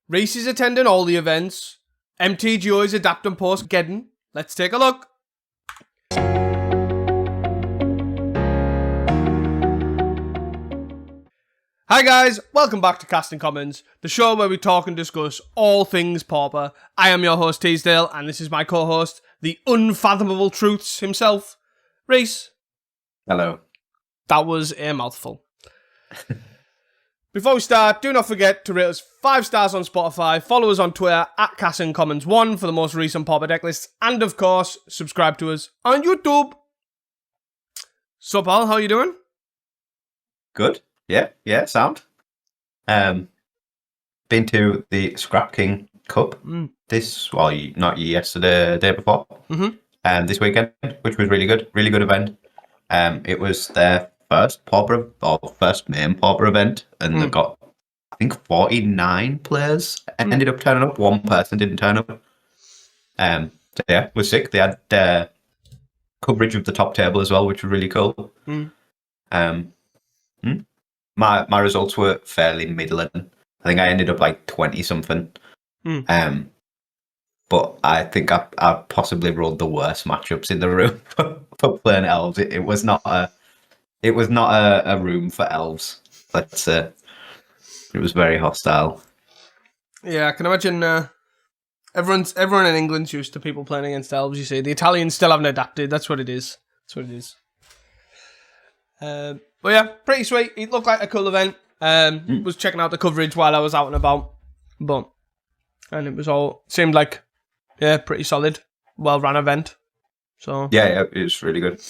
Reese is attending all the events. MTGO is adapting post Geddon. Let's take a look. Hi guys, welcome back to Casting Commons, the show where we talk and discuss all things Pauper. I am your host Teasdale, and this is my co-host, the unfathomable truths himself, Reese. Hello. That was a mouthful. Before we start, do not forget to rate us 5 stars on Spotify, follow us on Twitter at CastingCommons1 for the most recent Pauper deck lists, and of course, subscribe to us on YouTube. So, pal, how you doing? Good. Yeah, sound. Been to the Scrap King Cup not yesterday, the day before, this weekend, which was really good event. It was their first main Pauper event, and they got, I think, 49 players ended up turning up. One person didn't turn up. So yeah, it was sick. They had coverage of the top table as well, which was really cool. My results were fairly middling. I think I ended up like 20 something. But I think I possibly rolled the worst matchups in the room for playing elves. It was not a room for elves. Let's say it was very hostile. Yeah, I can imagine. Everyone in England's used to people playing against elves. You see, the Italians still haven't adapted. That's what it is. But yeah, pretty sweet. It looked like a cool event. Was checking out the coverage while I was out and about, and it was all seemed like pretty solid, well run event. So yeah, it was really good.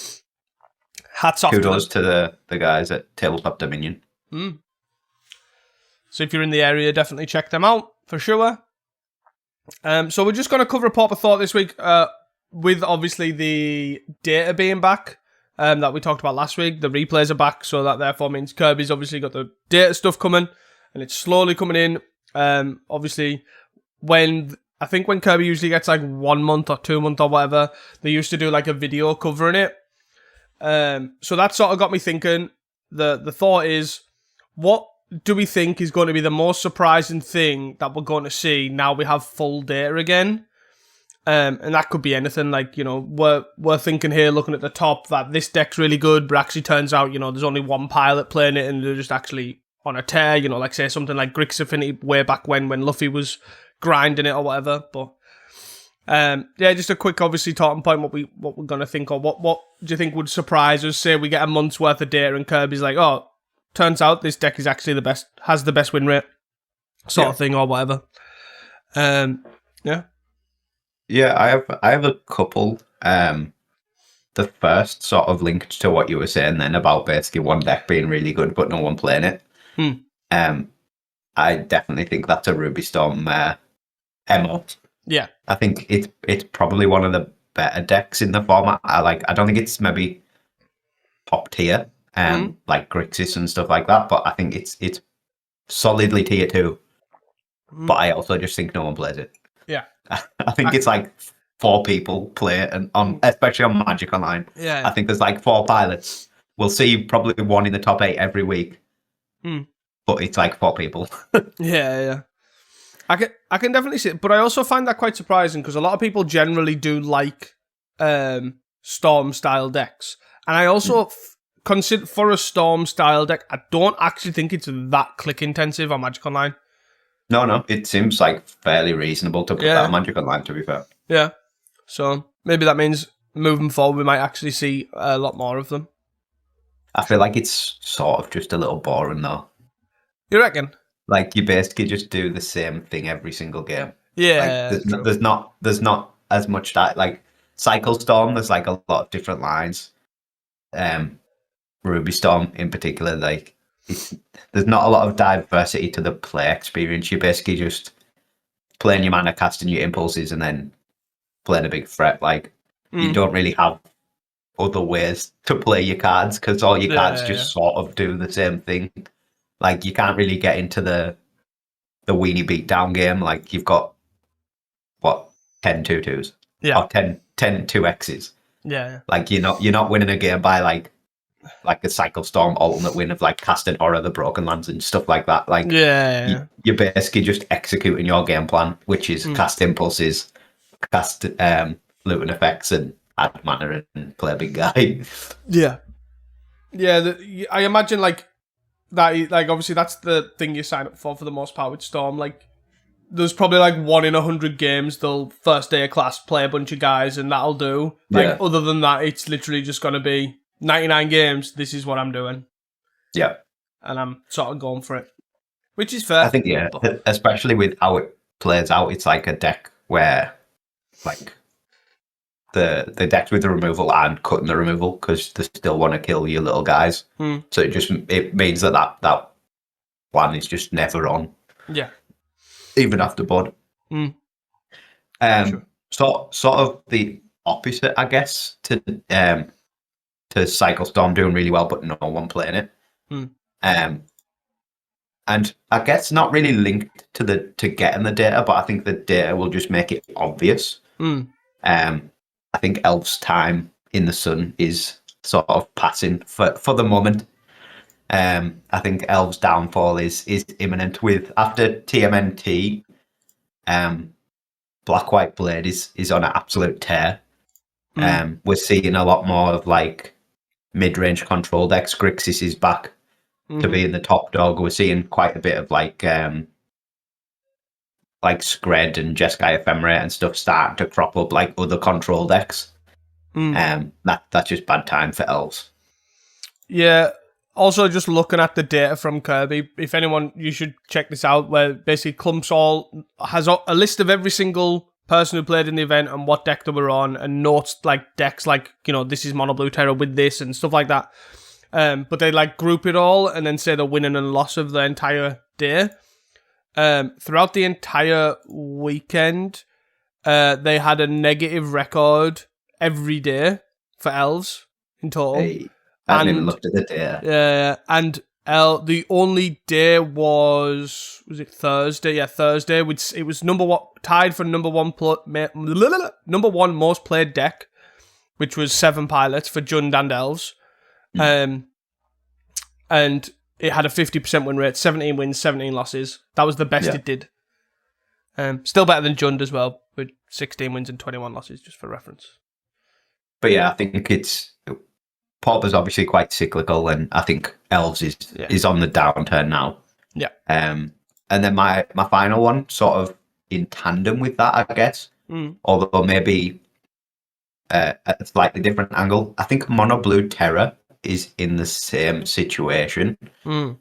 Hats off. Kudos to the guys at Tabletop Dominion. So if you're in the area, definitely check them out for sure. So we're just going to cover a Pauper thought this week, with obviously the data being back. That we talked about last week. The replays are back, so that therefore means Kirby's obviously got the data stuff coming, and it's slowly coming in. Obviously, when Kirby usually gets like 1 month or 2 months or whatever, they used to do like a video covering it. So that sort of got me thinking. The thought is, what do we think is going to be the most surprising thing that we're going to see now we have full data again? And that could be anything, like, we're thinking here, looking at the top, that this deck's really good, but actually turns out, there's only one pilot playing it and they're just actually on a tear, like say something like Grixis Affinity way back when Luffy was grinding it or whatever. But just a quick, obviously, talking point, what we're going to think, or what do you think would surprise us? Say we get a month's worth of data and Kirby's like, oh, turns out this deck is actually has the best win rate, sort of thing, or whatever. Yeah, I have a couple. The first sort of linked to what you were saying then about basically one deck being really good but no one playing it. I definitely think that's a Ruby Storm MO. Yeah, I think it's probably one of the better decks in the format. I don't think it's maybe top tier, like Grixis and stuff like that, but I think it's solidly tier 2. But I also just think no one plays it. Yeah. I think it's like 4 people play it, and especially on Magic Online. Yeah. I think there's like 4 pilots. We'll see probably one in the top 8 every week. But it's like 4 people. Yeah. I can definitely see it, but I also find that quite surprising because a lot of people generally do like Storm style decks. And I also consider, for a Storm style deck, I don't actually think it's that click intensive on Magic Online. No, it seems like fairly reasonable to put that on Magic Online, to be fair. Yeah, so maybe that means moving forward we might actually see a lot more of them. I feel like it's sort of just a little boring, though. You reckon? Like, you basically just do the same thing every single game. Yeah, like, there's not as much that, like, Cycle Storm, there's like a lot of different lines. Ruby Storm in particular, like, there's not a lot of diversity to the play experience. You're basically just playing your mana, casting your impulses, and then playing a big threat. Like, you don't really have other ways to play your cards because all your cards just sort of do the same thing. Like, you can't really get into the weenie beatdown game. Like, you've got 10 2/2s, or 10 2Xs. Yeah. Like, you're not winning a game by like like a Cycle Storm alternate win of like casting Horror, the Broken Lands and stuff like that. Like, you're basically just executing your game plan, which is cast impulses, cast looting effects, and add mana and play a big guy. Yeah. I imagine like that. Like obviously that's the thing you sign up for the most part with Storm. Like there's probably like 1 in 100 games they'll first day of class play a bunch of guys and that'll do. Like other than that, it's literally just gonna be 99 games. This is what I'm doing. Yeah, and I'm sort of going for it, which is fair. I think especially with how it plays out, it's like a deck where like. The decks with the removal and cutting the removal because they still want to kill your little guys. So it means that one is just never on. Yeah. Even after Bud. Sure. Sort of the opposite, I guess, to Cycle Storm doing really well, but no one playing it. And I guess not really linked to getting the data, but I think the data will just make it obvious. I think Elf's time in the sun is sort of passing for the moment. I think Elf's downfall is imminent. With after TMNT, Black White Blade is on an absolute tear. We're seeing a lot more of like mid-range control decks. Grixis is back to being the top dog. We're seeing quite a bit of like Skred and Jeskai Ephemerate and stuff starting to crop up like other control decks. That's just bad time for Elves. Yeah. Also, just looking at the data from Kirby, if anyone, you should check this out, where basically Clumps all has a list of every single person who played in the event and what deck they were on, and notes like decks like, this is Mono Blue Terror with this and stuff like that. But they like group it all and then say the winning and loss of the entire day. Throughout the entire weekend, they had a negative record every day for Elves in total. Hey, I haven't even looked at the data. Yeah, and the only day was it Thursday? Yeah, Thursday. It was number one, tied for number one most played deck, which was 7 pilots for Jund and Elves. And it had a 50% win rate, 17 wins, 17 losses. That was the best it did. Still better than Jund as well, with 16 wins and 21 losses, just for reference. But yeah, I think Pauper's obviously quite cyclical, and I think Elves is on the downturn now. Yeah. And then my final one, sort of in tandem with that, I guess, although maybe a slightly different angle. I think Mono Blue Terror is in the same situation, where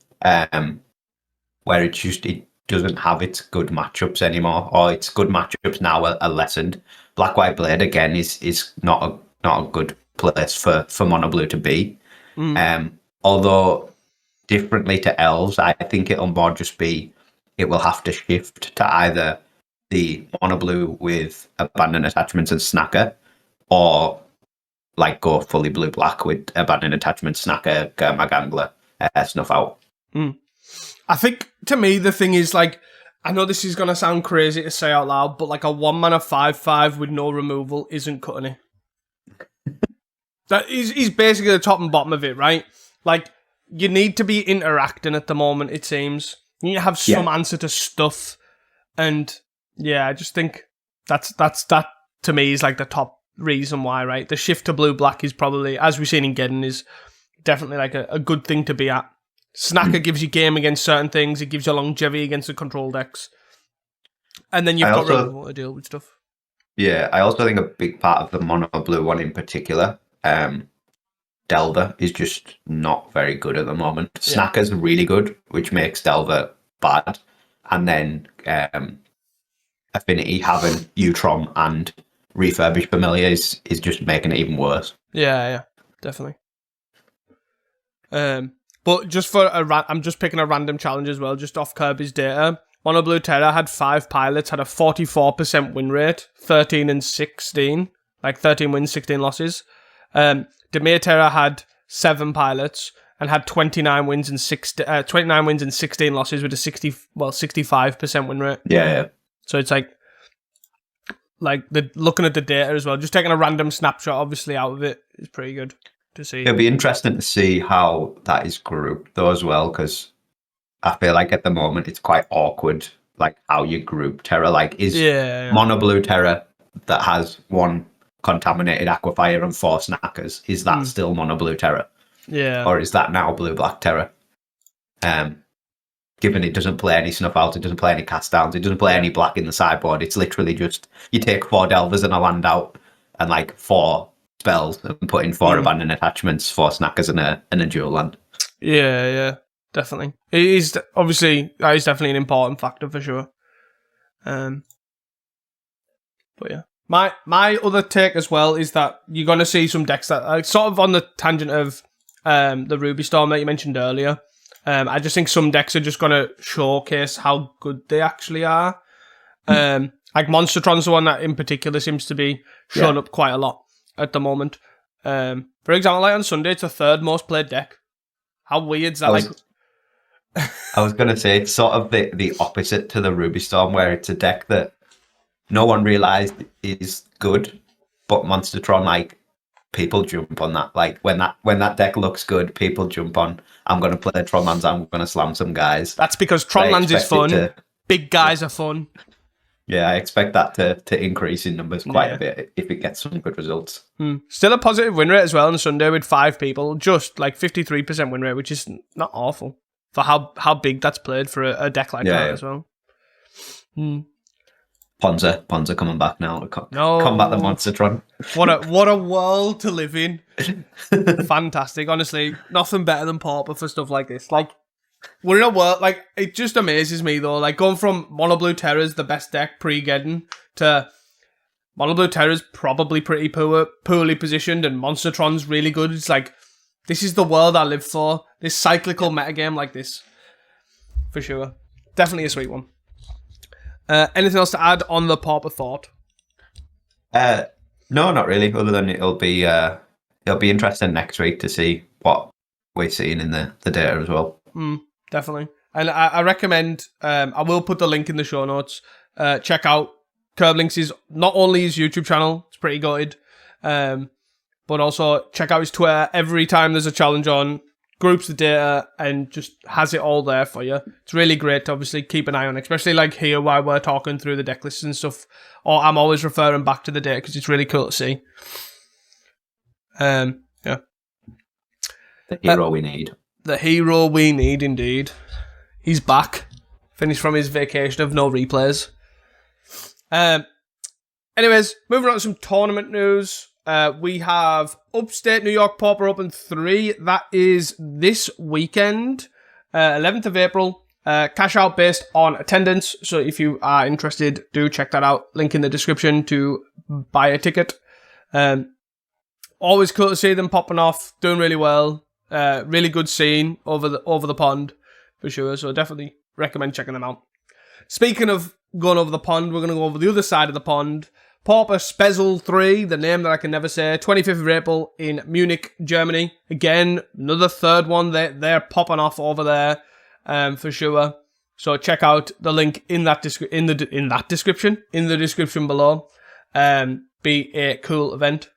it doesn't have its good matchups anymore, or its good matchups now are lessened. Black White Blade again is not a good place for Mono Blue to be. Although differently to Elves, I think it'll more just be it will have to shift to either the Mono Blue with Abandoned Attachments and Snacker, or like go fully blue black with Abandoned Attachment, Snacker, Gurmag Angler, Snuff Out. I think to me the thing is like, I know this is gonna sound crazy to say out loud, but like a 1-mana 5/5 with no removal isn't cutting it. That is basically the top and bottom of it, right? Like you need to be interacting at the moment. It seems you need to have some answer to stuff, and I just think that's that to me is like the top reason why, right? The shift to blue black is probably, as we've seen in Geddon, is definitely like a good thing to be at. Snacker gives you game against certain things. It gives you longevity against the control decks, and then you've got removal to deal with stuff. Yeah, I also think a big part of the Mono Blue one in particular, Delver is just not very good at the moment. Snacker's really good, which makes Delver bad, and then Affinity having Utrom and Refurbished Familiar is just making it even worse. Yeah, definitely. But just for I'm just picking a random challenge as well, just off Kirby's data. Mono Blue Terror had 5 pilots, had a 44% win rate, 13 and 16, like 13 wins, 16 losses. Demir Terror had 7 pilots and had 29 wins and 16 losses with a 65% win rate. Yeah. So it's like looking at the data as well, just taking a random snapshot obviously out of it is pretty good. to see. It'll be interesting to see how that is grouped though as well, because I feel like at the moment it's quite awkward, like how you group Terra. Like, is Mono Blue Terra that has one contaminated aquifer and 4 snackers, is that still Mono Blue Terra? Yeah. Or is that now Blue Black Terra? Given it doesn't play any snuff out, it doesn't play any cast downs, it doesn't play any black in the sideboard. It's literally just you take 4 Delvers and a land out, and like 4 spells, and put in 4 abandoned attachments, 4 snackers and a dual land. Yeah, definitely. It is obviously that is definitely an important factor for sure. But yeah, my other take as well is that you're going to see some decks that are sort of on the tangent of the Ruby Storm that you mentioned earlier. I just think some decks are just going to showcase how good they actually are. Like Monstertron's the one that in particular seems to be showing up quite a lot at the moment. For example, like on Sunday, it's the 3rd most played deck. How weird is that? I was going to say, it's sort of the opposite to the Ruby Storm, where it's a deck that no one realised is good, but Monstertron, like, people jump on that. Like, when that deck looks good, people jump on, I'm going to play Tronlands, I'm going to slam some guys. That's because Tronlands is fun. Big guys are fun. Yeah, I expect that to increase in numbers quite a bit if it gets some good results. Still a positive win rate as well on Sunday with 5 people, just like 53% win rate, which is not awful for how big that's played for a deck like that as well. Ponza coming back now to combat the Monstertron. What a world to live in. Fantastic. Honestly, nothing better than Pauper for stuff like this. Like, we're in a world, like, it just amazes me though. Like, going from Mono Blue Terra's the best deck pre-Geddon to Mono Blue Terra's probably pretty poorly positioned and Monstertron's really good. It's like, this is the world I live for. This cyclical metagame like this. For sure. Definitely a sweet one. Anything else to add on the Pauper thought? No, not really. Other than it'll be interesting next week to see what we're seeing in the data as well. Definitely. And I recommend, I will put the link in the show notes. Check out Curblinks' not only his YouTube channel, it's pretty good, but also check out his Twitter. Every time there's a challenge on, groups the data and just has it all there for you. It's really great to obviously keep an eye on, especially like here while we're talking through the deck lists and stuff. Or I'm always referring back to the data because it's really cool to see. Yeah. The hero we need. The hero we need, indeed. He's back. Finished from his vacation of no replays. Anyways, moving on to some tournament news. We have Upstate New York Pauper Open 3. That is this weekend, 11th of April. Cash out based on attendance. So if you are interested, do check that out. Link in the description to buy a ticket. Always cool to see them popping off, doing really well. Really good scene over the pond for sure. So definitely recommend checking them out. Speaking of going over the pond, we're going to go over the other side of the pond. Pauper Spezl 3, the name that I can never say, 25th of April in Munich, Germany. Again, another 3rd one. They're popping off over there for sure. So check out the link in the description below. Be a cool event.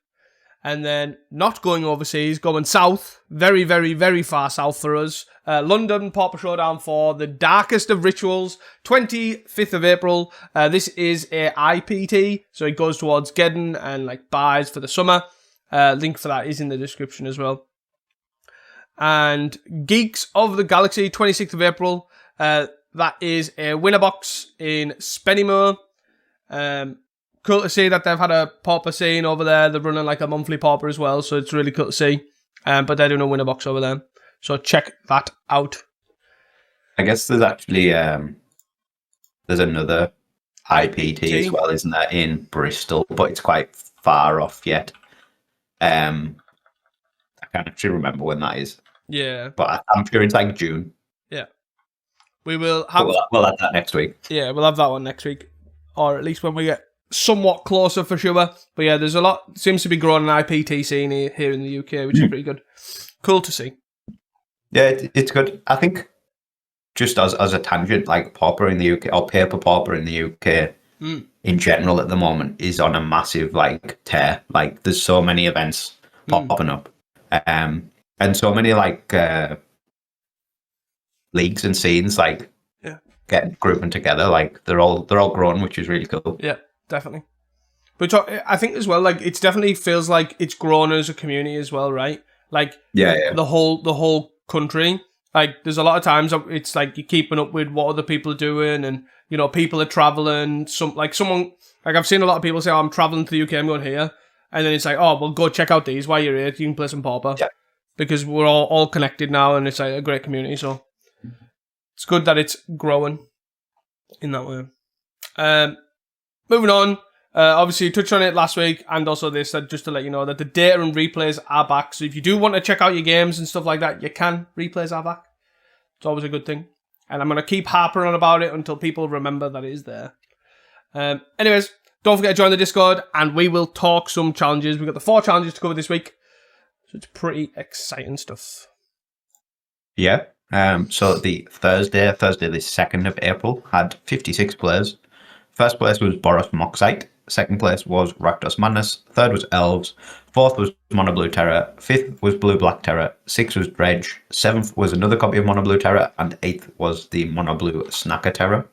And then not going overseas, going south, very, very, very far south for us. London Pauper Showdown for the darkest of rituals, 25th of April. This is a IPT, so it goes towards Geddon and like buys for the summer. Link for that is in the description as well. And Geeks of the Galaxy, 26th of April. That is a winner box in Spennymoor. Cool to see that they've had a Pauper scene over there. They're running like a monthly Pauper as well, so it's really cool to see. But they're doing a winner box over there. So check that out. I guess there's actually there's another IPT as well, isn't there, in Bristol, but it's quite far off yet. I can't actually remember when that is. Yeah. But I'm sure it's like June. Yeah. We will have... We'll have that next week. Yeah, we'll have that one next week. Or at least when we get somewhat closer for sure. But yeah, there's a lot, seems to be growing an IPT scene here in the UK, which is pretty good. Cool to see. Yeah, it's good. I think just as a tangent, like Pauper in the UK, or Paper Pauper in the UK in general at the moment is on a massive like tear. Like there's so many events popping up. and so many like leagues and scenes like getting grouping together. Like they're all grown, which is really cool. Yeah, definitely. But I think as well, like it definitely feels like it's grown as a community as well, right? Like the whole country. Like there's a lot of times it's like you're keeping up with what other people are doing, and you know people are traveling. Someone I've seen a lot of people say, "Oh, I'm traveling to the UK, I'm going here," and then it's like, "Oh, well, go check out these while you're here. You can play some Pauper." Yeah. Because we're all connected now, and it's like a great community. So it's good that it's growing in that way. Moving on. Obviously, you touched on it last week, and also this, just to let you know that the data and replays are back. So if you do want to check out your games and stuff like that, you can. Replays are back. It's always a good thing. And I'm going to keep harping on about it until people remember that it is there. Anyways, don't forget to join the Discord, and we will talk some challenges. We've got the 4 challenges to cover this week. So it's pretty exciting stuff. Yeah. So the Thursday the 2nd of April, had 56 players. First place was Boris Moxite. Second place was Rakdos Madness. Third was Elves. Fourth was Mono Blue Terror. Fifth was Blue Black Terror. Sixth was Dredge. Seventh was another copy of Mono Blue Terror. And eighth was the Mono Blue Snacker Terror.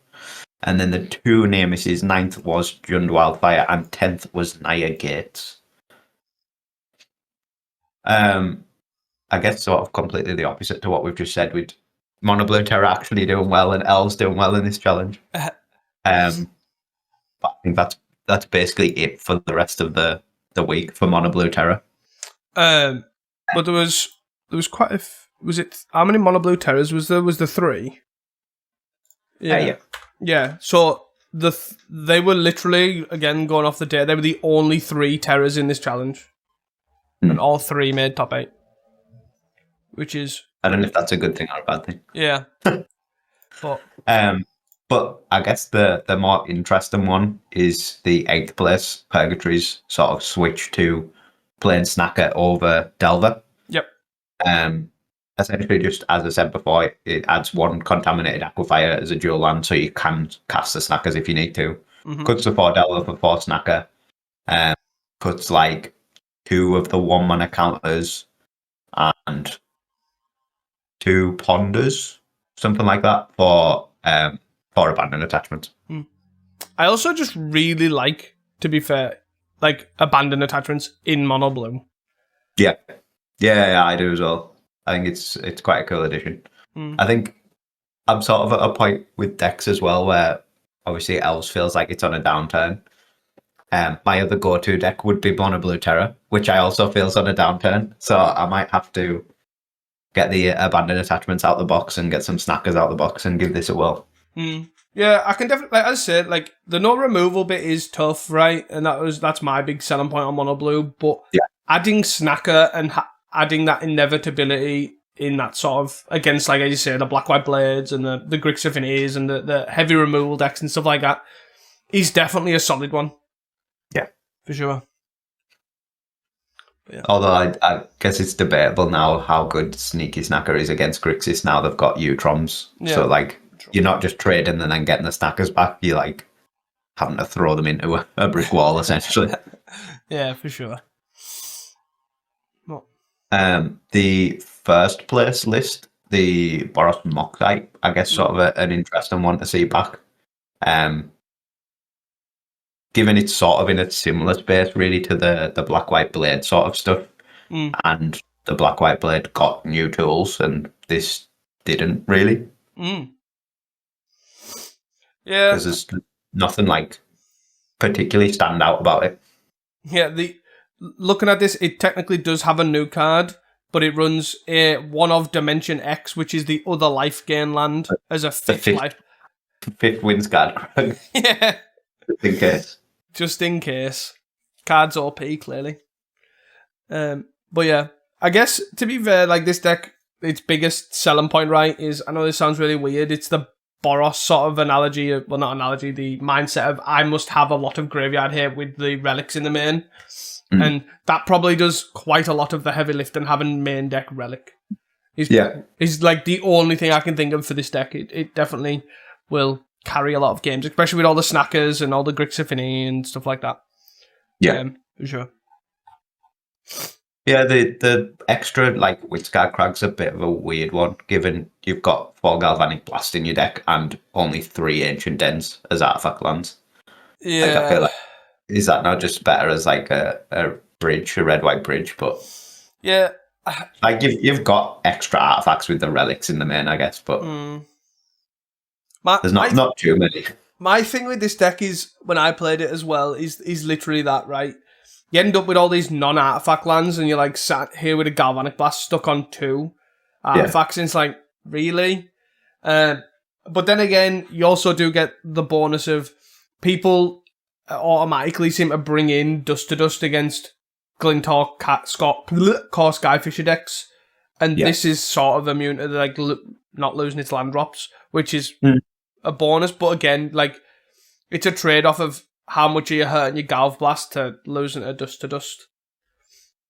And then the 2 near misses, 9th was Jund Wildfire, and 10th was Naya Gates. I guess sort of completely the opposite to what we've just said, with Mono Blue Terror actually doing well and Elves doing well in this challenge. But I think that's basically it for the rest of the week for Mono Blue Terror. But there was quite a was it how many Mono Blue Terrors was there? Was there 3? Yeah. So they were literally, again going off the day, they were the only 3 terrors in this challenge, and all 3 made top 8, which is, I don't know if that's a good thing or a bad thing. Yeah. But I guess the more interesting one is the 8th place, Purgatory's sort of switch to playing Snacker over Delver. Yep. Essentially, just as I said before, it adds 1 contaminated aquifer as a dual land, so you can cast the Snackers if you need to. Mm-hmm. Cuts the 4 Delver for 4 Snacker. Cuts like 2 of the 1-mana counters and 2 Ponders, something like that, for abandoned attachments. I also just really like, to be fair, like abandoned attachments in Mono Blue. Yeah, I do as well. I think it's quite a cool addition. I think I'm sort of at a point with decks as well where obviously Elves feels like it's on a downturn. My other go-to deck would be Mono Blue Terror, which I also feels on a downturn. So I might have to get the abandoned attachments out of the box and get some Snackers out of the box and give this a whirl. Yeah, I can definitely, like I said, like the no removal bit is tough, right? And that's my big selling point on Mono Blue. But adding Snacker and adding that inevitability in that sort of, against, like as you say, the Black White Blades and the Grixis and the heavy removal decks and stuff like that, is definitely a solid one. Yeah, for sure. Yeah. Although I guess it's debatable now how good Sneaky Snacker is against Grixis now they've got Utroms. Yeah. So like you're not just trading and then getting the Snackers back, you're like having to throw them into a brick wall essentially. Yeah, for sure. The first place list, the Boros Moxite, I guess sort of an interesting one to see back. Given it's sort of in a similar space really to the Black White Blade sort of stuff. And the Black White Blade got new tools and this didn't really. Yeah. Because there's nothing like particularly stand out about it. Yeah, looking at this, it technically does have a new card, but it runs a one of Dimension X, which is the other life gain land, as a fifth life. Fifth wins card. Yeah. Just in case. Just in case. Cards OP, clearly. But yeah, I guess, to be fair, like this deck, its biggest selling point, right, is, I know this sounds really weird, it's the Boros sort of analogy, well not analogy, the mindset of I must have a lot of graveyard here with the relics in the main. And that probably does quite a lot of the heavy lifting, having main deck relic. Is like the only thing I can think of for this deck. It definitely will carry a lot of games, especially with all the Snackers and all the Grixis and stuff like that. Yeah. For sure. Yeah, the extra like Witscar Crag's a bit of a weird one, given you've got 4 Galvanic Blast in your deck and only 3 Ancient Dens as artifact lands. Like I feel Yeah. like is that not just better as like a bridge, a red-white bridge? But Yeah. like you've got extra artifacts with the relics in the main, I guess, but there's not too many. My thing with this deck is when I played it as well is literally that, right? You end up with all these non-artifact lands, and you're like sat here with a Galvanic Blast stuck on 2 artifacts, and it's like, really? But then again, you also do get the bonus of people automatically seem to bring in Dust to Dust against Glintor, Core Skyfisher decks, and this is sort of immune to like not losing its land drops, which is a bonus. But again, like it's a trade-off of how much are you hurting your Galv Blast to losing a Dust to Dust.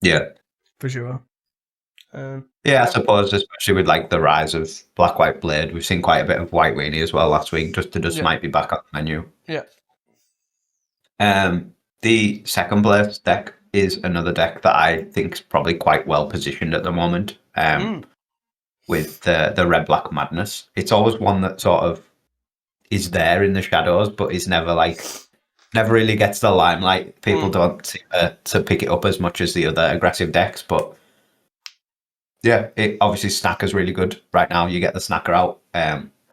Yeah, for sure. Yeah, I suppose, especially with like the rise of Black White Blade, we've seen quite a bit of White Weenie as well last week. Just to Dust might be back on the menu. Yeah. The second place deck is another deck that I think is probably quite well positioned at the moment. With the Red Black Madness, it's always one that sort of is there in the shadows, but is never really gets the limelight. People don't seem to pick it up as much as the other aggressive decks, but yeah, it obviously Snacker's really good right now. You get the Snacker out.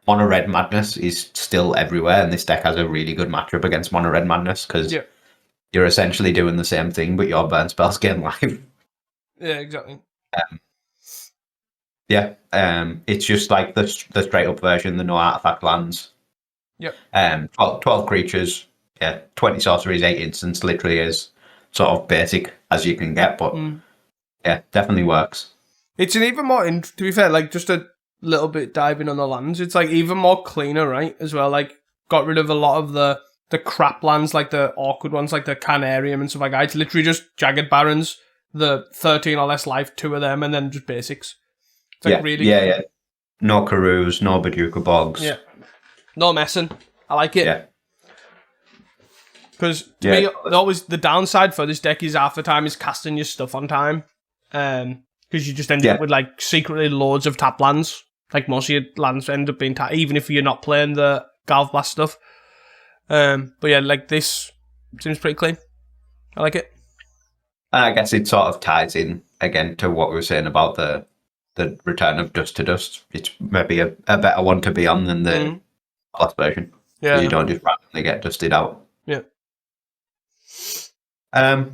Mono Red Madness is still everywhere, and this deck has a really good matchup against Mono Red Madness because you're essentially doing the same thing, but your burn spells gain life. Yeah, exactly. It's just like the straight up version, the no artifact lands. Yep. 12 creatures, 20 sorceries, 8 instants, literally is sort of basic as you can get, but definitely works. It's an even more, to be fair, like just a little bit diving on the lands, it's like even more cleaner, right? As well, like got rid of a lot of the crap lands, like the awkward ones, like the Canarium and stuff like that. It's literally just Jagged Barons, the 13 or less life, 2 of them, and then just basics. It's like really... Yeah. No Karoos, no Bajuka Bogs. Yeah. No messing. I like it. Yeah. Because to me, always the downside for this deck is half the time is casting your stuff on time. Because you just end up with like secretly loads of tap lands. Like most of your lands end up being tapped, even if you're not playing the Galv Blast stuff. But yeah, like this seems pretty clean. I like it. And I guess it sort of ties in again to what we were saying about the return of Dust to Dust. It's maybe a better one to be on than the last version. Yeah, you don't just randomly get dusted out. Yeah. Other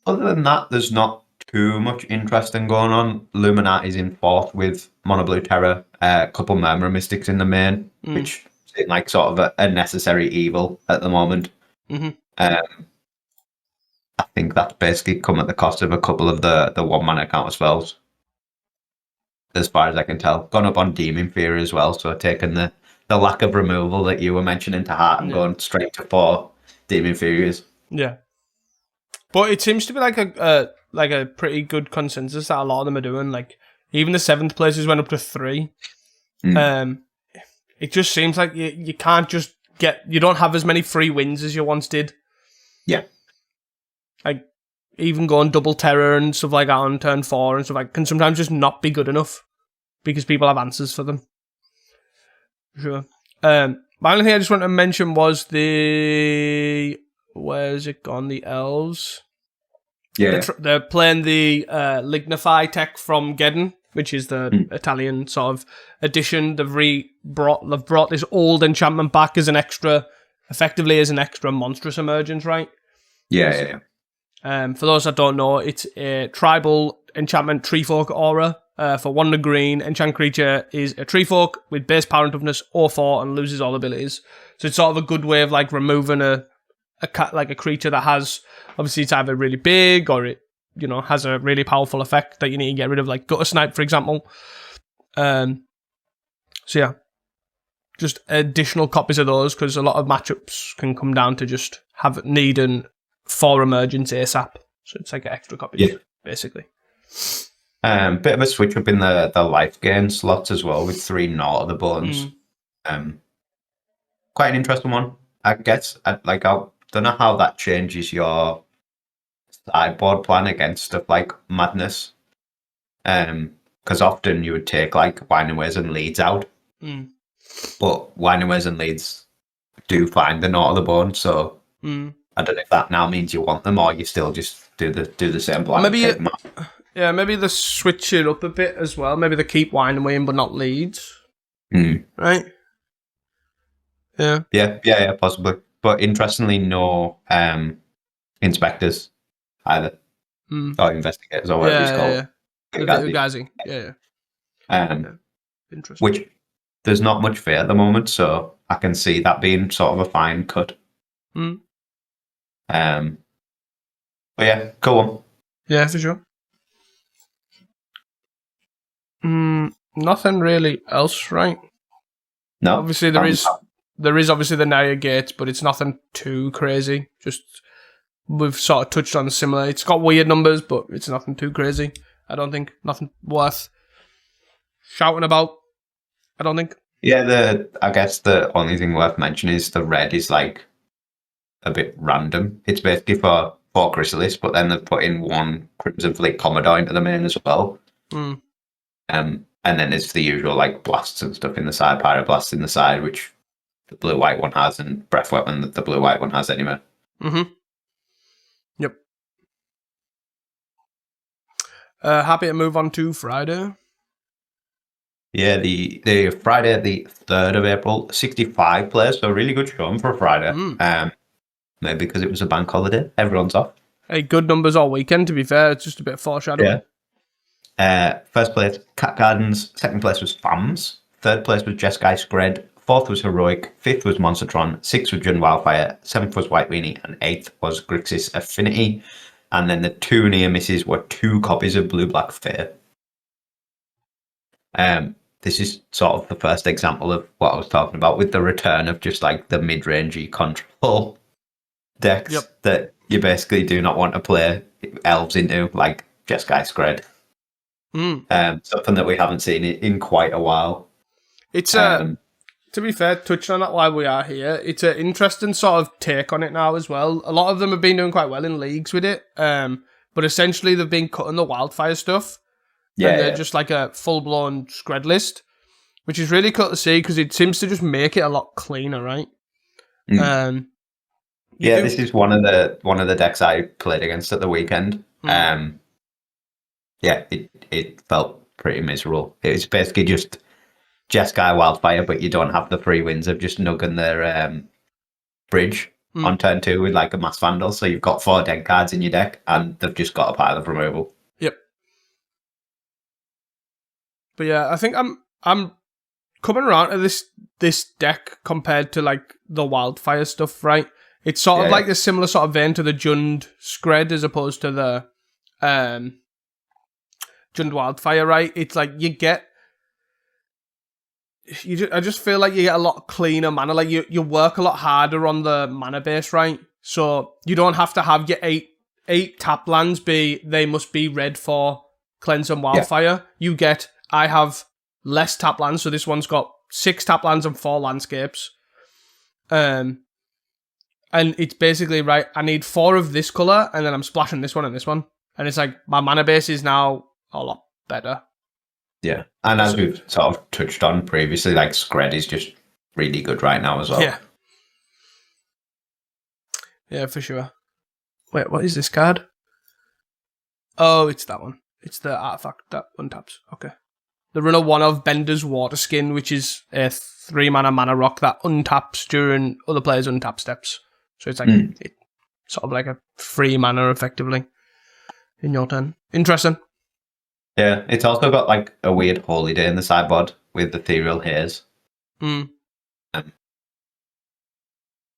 than that, there's not too much interesting going on. Luminati's in 4th with Mono Blue Terror, a couple Murmur Mystics in the main, which seem like sort of a necessary evil at the moment. I think that's basically come at the cost of a couple of the 1-mana counter spells, as far as I can tell. Gone up on Demon Fear as well, so taking the lack of removal that you were mentioning to Heart and going straight to 4 Demon Furies. Yeah. But it seems to be like a pretty good consensus that a lot of them are doing. Like even the 7th places went up to 3. It just seems like you can't just you don't have as many free wins as you once did. Yeah. Like even going double terror and stuff like that on turn 4 and stuff like can sometimes just not be good enough because people have answers for them. Sure. My only thing I just wanted to mention was where's it gone? The elves. Yeah. They're playing the Lignify tech from Geddon, which is the Italian sort of edition. They've brought this old enchantment back as an extra monstrous emergence, right? Yeah. For those that don't know, it's a tribal enchantment Treefolk aura. For 1 green, enchant creature is a Treefolk with base power and toughness 4 and loses all abilities. So it's sort of a good way of like removing a creature that has, obviously it's either really big or it has a really powerful effect that you need to get rid of, like Gutter Snipe, for example. So yeah, just additional copies of those because a lot of matchups can come down to just needing 4 emergence ASAP. So it's like extra copies, basically. Bit of a switch up in the life gain slots as well with 3 Gnaw of the Bones. Quite an interesting one, I guess. I don't know how that changes your sideboard plan against stuff like Madness. Because often you would take like Wineways and Leeds out. But Wineways and Leeds do find the knot of the bone, so I don't know if that now means you want them or you still just do the same plan. Maybe they switch it up a bit as well. Maybe they keep Wineaway in but not Leeds. Right? Yeah, possibly. But interestingly, no inspectors either. Or investigators or whatever it's called. Ugazi. Yeah. Interesting. Which there's not much fear at the moment, so I can see that being sort of a fine cut. But yeah, go on. Yeah, for sure. Nothing really else, right? No. Obviously, there is obviously the Naya Gates, but it's nothing too crazy. Just we've sort of touched on similar. It's got weird numbers, but it's nothing too crazy. I don't think nothing worth shouting about. I don't think. Yeah, I guess the only thing worth mentioning is the red is like a bit random. It's basically for Chrysalis, but then they've put in one Crimson Fleet Commodore into the main as well. And then there's the usual like blasts and stuff in the side, Pyroblast in the side, which the blue-white one has, and Breath Weapon that the blue-white one has anyway. Yep. Happy to move on to Friday. Yeah, the Friday, the 3rd of April, 65 players, so a really good showing for a Friday. Maybe because it was a bank holiday, everyone's off. Hey, good numbers all weekend, to be fair. It's just a bit of foreshadowing. Yeah. First place, Cat Gardens. Second place was FAMS. Third place was Jeskai Scred. Fourth was Heroic. Fifth was Monstertron. Sixth was Jun Wildfire. Seventh was White Weenie. And eighth was Grixis Affinity. And then the two near misses were 2 copies of Blue Black Fair. This is sort of the first example of what I was talking about with the return of just like the mid-rangey control decks that you basically do not want to play elves into, like Jeskai Scred. Something that we haven't seen in quite a while. It's to be fair, touching on that while we are here, it's an interesting sort of take on it now as well. A lot of them have been doing quite well in leagues with it, but essentially they've been cutting the wildfire stuff. And they're just like a full-blown Scred list, which is really cool to see because it seems to just make it a lot cleaner, right? This is one of the decks I played against at the weekend. It felt pretty miserable. It's basically just Jeskai Wildfire, but you don't have the free wins of just nugging their bridge on turn 2 with like a Mass Vandal. So you've got 4 dead cards in your deck, and they've just got a pile of removal. Yep. But yeah, I think I'm coming around to this deck compared to like the Wildfire stuff, right? It's sort of like a similar sort of vein to the Jund Scred as opposed to the Jund Wildfire, right? It's like I just feel like you get a lot cleaner mana. Like you work a lot harder on the mana base, right? So you don't have to have your eight tap lands they must be red for Cleanse and Wildfire. You get, I have less tap lands, so this one's got 6 tap lands and 4 landscapes. And it's basically, right, I need 4 of this colour, and then I'm splashing this one and this one. And it's like, my mana base is now a lot better. Yeah, and as we've sort of touched on previously, like Scred is just really good right now as well. Yeah, for sure. Wait, what is this card? Oh, it's that one. It's the artifact that untaps. Okay. The runner 1 of Bender's Water Skin, which is a 3-mana rock that untaps during other players' untap steps. So it's like it's sort of like a 3 mana effectively in your turn. Interesting. Yeah, it's also got like a weird Holy Day in the sideboard with Ethereal Haze.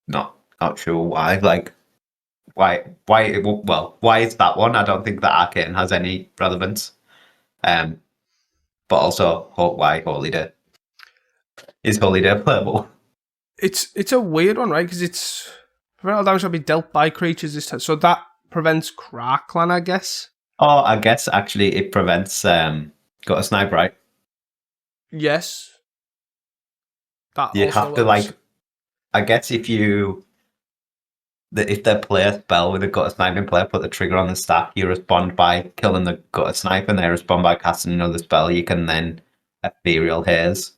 Not sure why. Like, why is that one? I don't think that Arcane has any relevance. But also, why Holy Day? Is Holy Day playable? It's a weird one, right? Because it's prevent damage will be dealt by creatures this time, so that prevents Crackland, I guess. Oh, I guess actually it prevents got a snipe, right? Yes. That you have to like. I guess if you that if they play a spell with a gutter sniping player, put the trigger on the stack, you respond by killing the gutter sniper, and they respond by casting another spell. You can then ethereal haze.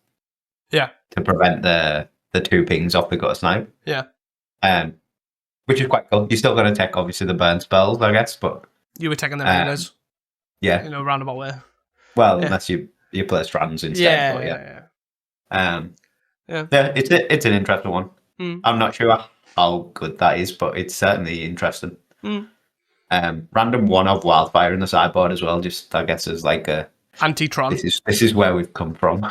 Yeah. To prevent the 2 pings off the gutter snipe. Yeah. Which is quite cool. You're still going to take obviously the burn spells, I guess, but you were taking them anyways. Yeah. In a roundabout way. Well, unless you play strands instead. It's an interesting one. I'm not sure how good that is, but it's certainly interesting. Random one of wildfire in the sideboard as well. Just I guess as like a anti-Tron. This is where we've come from.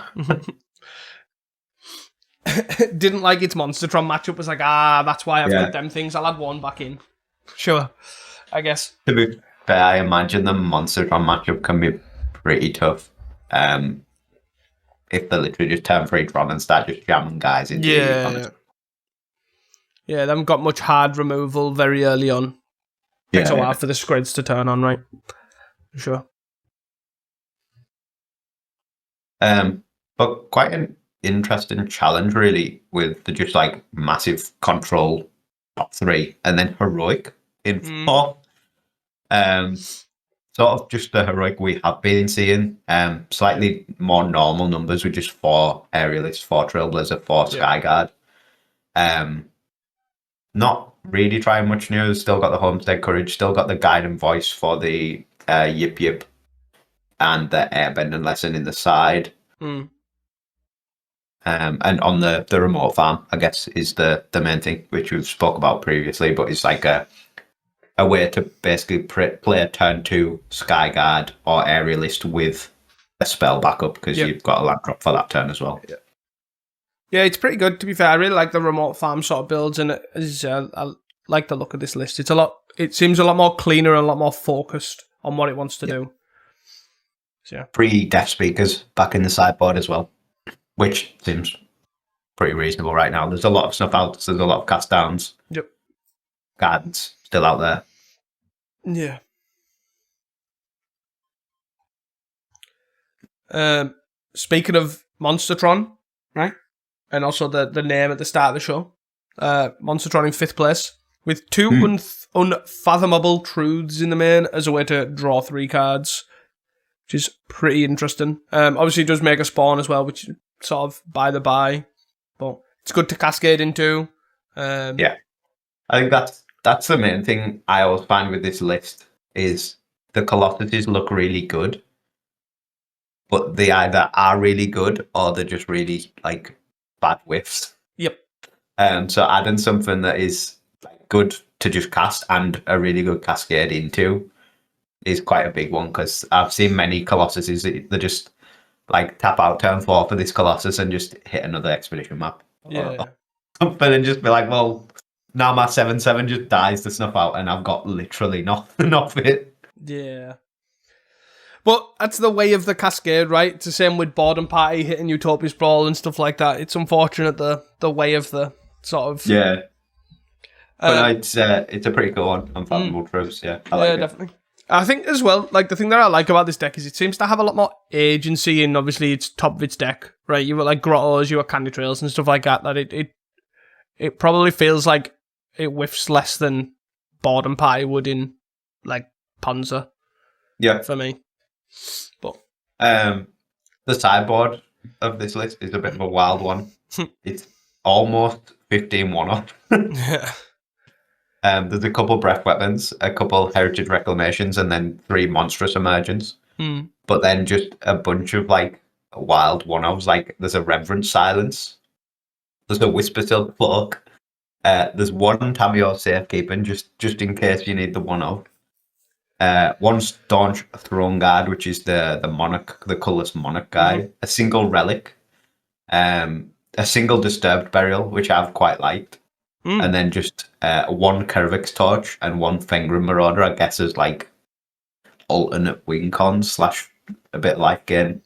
Didn't like its Monstertron matchup. Was like, that's why I've got them things. I'll add one back in. Sure, I guess. To be fair, I imagine the Monstertron matchup can be pretty tough. If they literally just turn free Tron and start just jamming guys into yeah, they haven't got much hard removal very early on. Takes a while for the squids to turn on, right? Sure. But quite an interesting challenge, really, with the just like massive control top 3 and then heroic in 4. Sort of just the heroic we have been seeing. Slightly more normal numbers with just 4 aerialists, 4 trailblazer, 4 skyguard. Not really trying much new. Still got the homestead courage. Still got the guide and voice for the yip and the airbending lesson in the side. And on the remote farm, I guess, is the main thing, which we've spoke about previously, but it's like a way to basically play a turn 2 Skyguard or Aerialist with a spell backup, because you've got a land drop for that turn as well. Yeah, it's pretty good, to be fair. I really like the remote farm sort of builds, and I like the look of this list. It seems a lot more cleaner and a lot more focused on what it wants to do. So, 3 death speakers back in the sideboard as well, which seems pretty reasonable right now. There's a lot of stuff out. There's a lot of cast downs. Yep. Gardens still out there. Yeah. Speaking of Monstertron, right? And also the name at the start of the show. Monstertron in 5th place with 2 unfathomable truths in the main as a way to draw 3 cards, which is pretty interesting. Obviously, it does make a spawn as well, which is sort of by the by, but it's good to cascade into. I think that's the main thing I always find with this list is the Colossuses look really good, but they either are really good or they're just really like bad whiffs. Yep. So adding something that is good to just cast and a really good cascade into is quite a big one, because I've seen many Colossuses that just like tap out turn 4 for this Colossus and just hit another expedition map. Yeah. Something and just be like, well, now my 7/7 just dies to snuff out and I've got literally nothing off it. Yeah. But that's the way of the cascade, right? It's the same with Boredom Party hitting Utopia Sprawl and stuff like that. It's unfortunate the way of the sort of... Yeah. But it's a pretty cool one. Unfathomable Truths, I like it. Definitely. I think as well, like the thing that I like about this deck is it seems to have a lot more agency, and obviously it's top of its deck, right? You've got like grottos, you've got candy trails and stuff like that, it probably feels like it whiffs less than Boredom Party would in like Panzer. Yeah. For me. But the sideboard of this list is a bit of a wild one. It's almost 15-1 off. Yeah. There's a couple breath weapons, a couple heritage reclamations, and then 3 monstrous emergence. But then just a bunch of like wild one-offs. Like there's a reverent silence. There's a whisper silk cloak. There's 1 Tamio safekeeping, just in case you need the one-off. 1 staunch throne guard, which is the monarch, the colorless monarch guy. A single relic. A single disturbed burial, which I've quite liked. And then just 1 Kervix torch and 1 Fengrim Marauder, I guess, is like alternate wing cons / a bit life gain.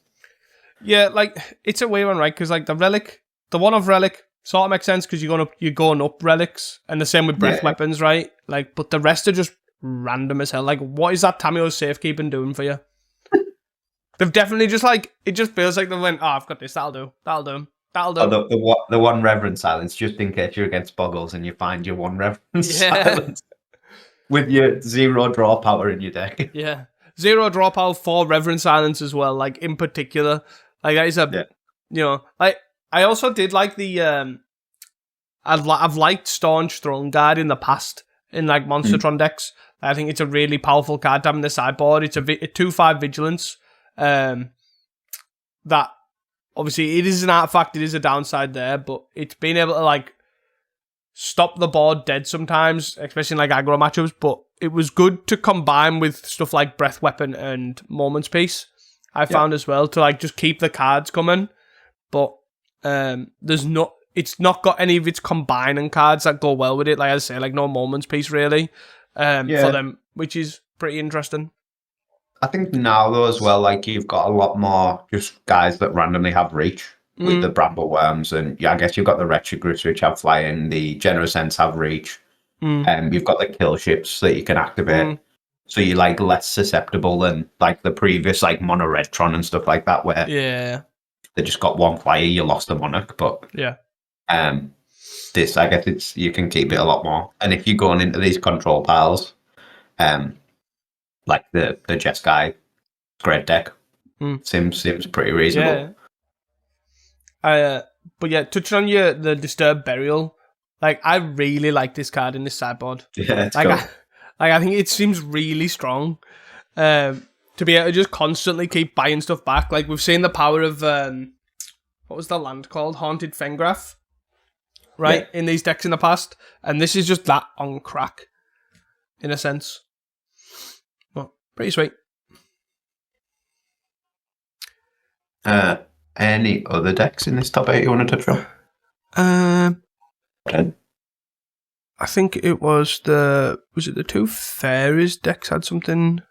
Yeah, like it's a weird one, right? Because like the one of relic sort of makes sense because you're going up relics, and the same with breath weapons, right? Like, but the rest are just random as hell. Like, what is that Tamio safekeeping doing for you? They've definitely just like, it just feels like they went, I've got this, that'll do. That'll do. Oh, the one Reverend Silence, just in case you're against Boggles and you find your one Reverend Silence with your 0 draw power in your deck. Yeah. 0 draw power for Reverend Silence as well, like, in particular. Like, that is like, I also did like the, I've liked Staunch Throne Guard in the past, in, like, Monstertron decks. I think it's a really powerful card to have in the sideboard. It's a 2/5 Vigilance, that, obviously, it is an artifact, it is a downside there, but it's being able to, like, stop the board dead sometimes, especially in, like, aggro matchups, but it was good to combine with stuff like Breath Weapon and Moment's Peace, I found as well, to, like, just keep the cards coming, but it's not got any of its combining cards that go well with it, like I say, like, no Moment's Peace, really, for them, which is pretty interesting. I think now, though, as well, like, you've got a lot more just guys that randomly have reach with the Bramble Worms, and I guess you've got the Wretched Groups which have flying, the Generous Ends have reach, and you've got the kill ships that you can activate, so you're, like, less susceptible than, like, the previous, like, Mono Redtron and stuff like that, where they just got one flyer, you lost the Monarch, but this, I guess you can keep it a lot more, and if you're going into these control piles, like the Jeskai Great deck seems pretty reasonable. But yeah, touching on the Disturbed Burial, like, I really like this card in this sideboard. Yeah, it's like, cool. I think it seems really strong. To be able to just constantly keep buying stuff back. Like, we've seen the power of what was the land called? Haunted Fengraf, right? In these decks in the past. And this is just that on crack, in a sense. Well, pretty sweet. Any other decks in this top 8 you want to touch on? 10? I think it was the 2 Fairies decks had something.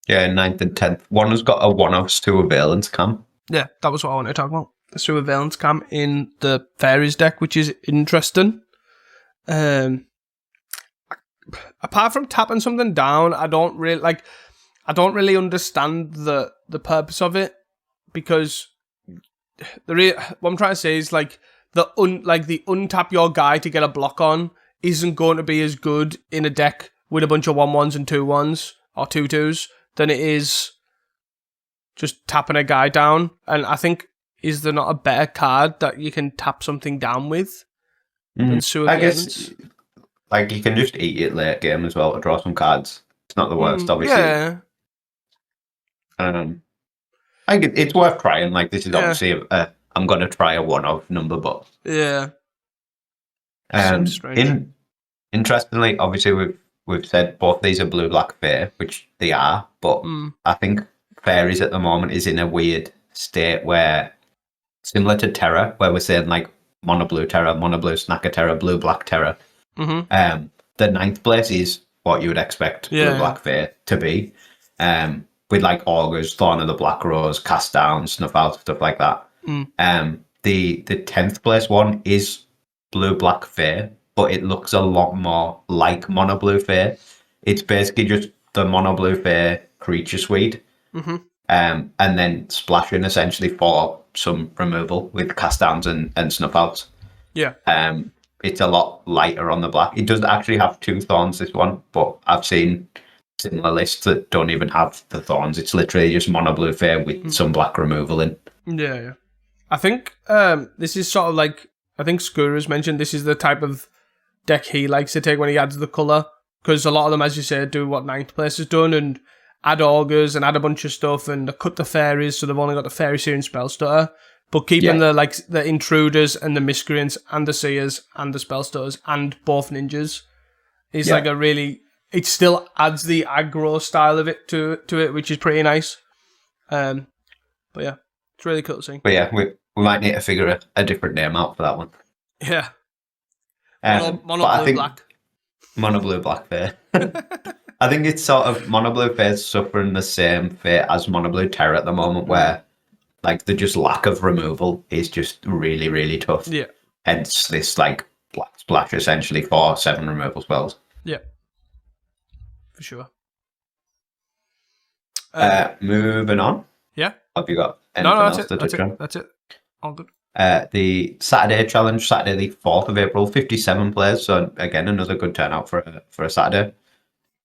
Yeah, 9th and 10th. One has got a 1/2 to a Valence Cam. Yeah, that was what I wanted to talk about. The Surveillance Cam in the Fairies deck, which is interesting. Apart from tapping something down, I don't really understand the purpose of it, because what I'm trying to say is, like, the untap your guy to get a block on isn't going to be as good in a deck with a bunch of 1/1s and 2/1s or 2/2s than it is just tapping a guy down. And I think, is there not a better card that you can tap something down with than Sewer I guess, like, you can just eat it late game as well to draw some cards. It's not the worst, obviously. Yeah. I think it's worth trying. Like, this is obviously I'm going to try a 1/of number, but yeah. Interestingly, obviously we've said both these are blue-black fair, which they are, but I think Fairies at the moment is in a weird state where, similar to Terra, where we're saying, like, mono blue Terra, mono blue Snacker Terra, blue-black Terra. The 9th place is what you would expect blue-black fair to be. With, like, Augurs, Thorn of the Black Rose, Cast Down, Snuff Out, stuff like that. The 10th place one is blue-black fair, but it looks a lot more like mono blue fair. It's basically just the mono blue fair creature suite, and then splashing essentially for some removal with Cast Downs and Snuff Outs. Yeah. It's a lot lighter on the black. It does actually have 2 Thorns, this one, but I've seen similar lists that don't even have the Thorns. It's literally just mono blue fair with some black removal in. Yeah. I think this is sort of like, I think Skura's mentioned this is the type of deck he likes to take when he adds the colour, because a lot of them, as you say, do what 9th place has done and add Augurs and add a bunch of stuff and cut the Fairies, so they've only got the Fairy Seer and Spell Stutter, but keeping the Intruders and the Miscreants and the Seers and the Spell Stutters and both Ninjas is like a really... It still adds the aggro style of it to it, which is pretty nice. But yeah, it's really cool to see. But yeah, we might need to figure a different name out for that one. Yeah. Mono blue black. Mono blue black fair. I think it's sort of mono blue fair suffering the same fate as mono blue Terra at the moment, where, like, the just lack of removal is just really, really tough. Yeah. Hence this, like, black splash essentially for 7 removal spells. Yeah. For sure. Moving on. Yeah. Have you got anything else to touch on? That's it. All good. The Saturday challenge, Saturday the 4th of April, 57 players. So again, another good turnout for a Saturday.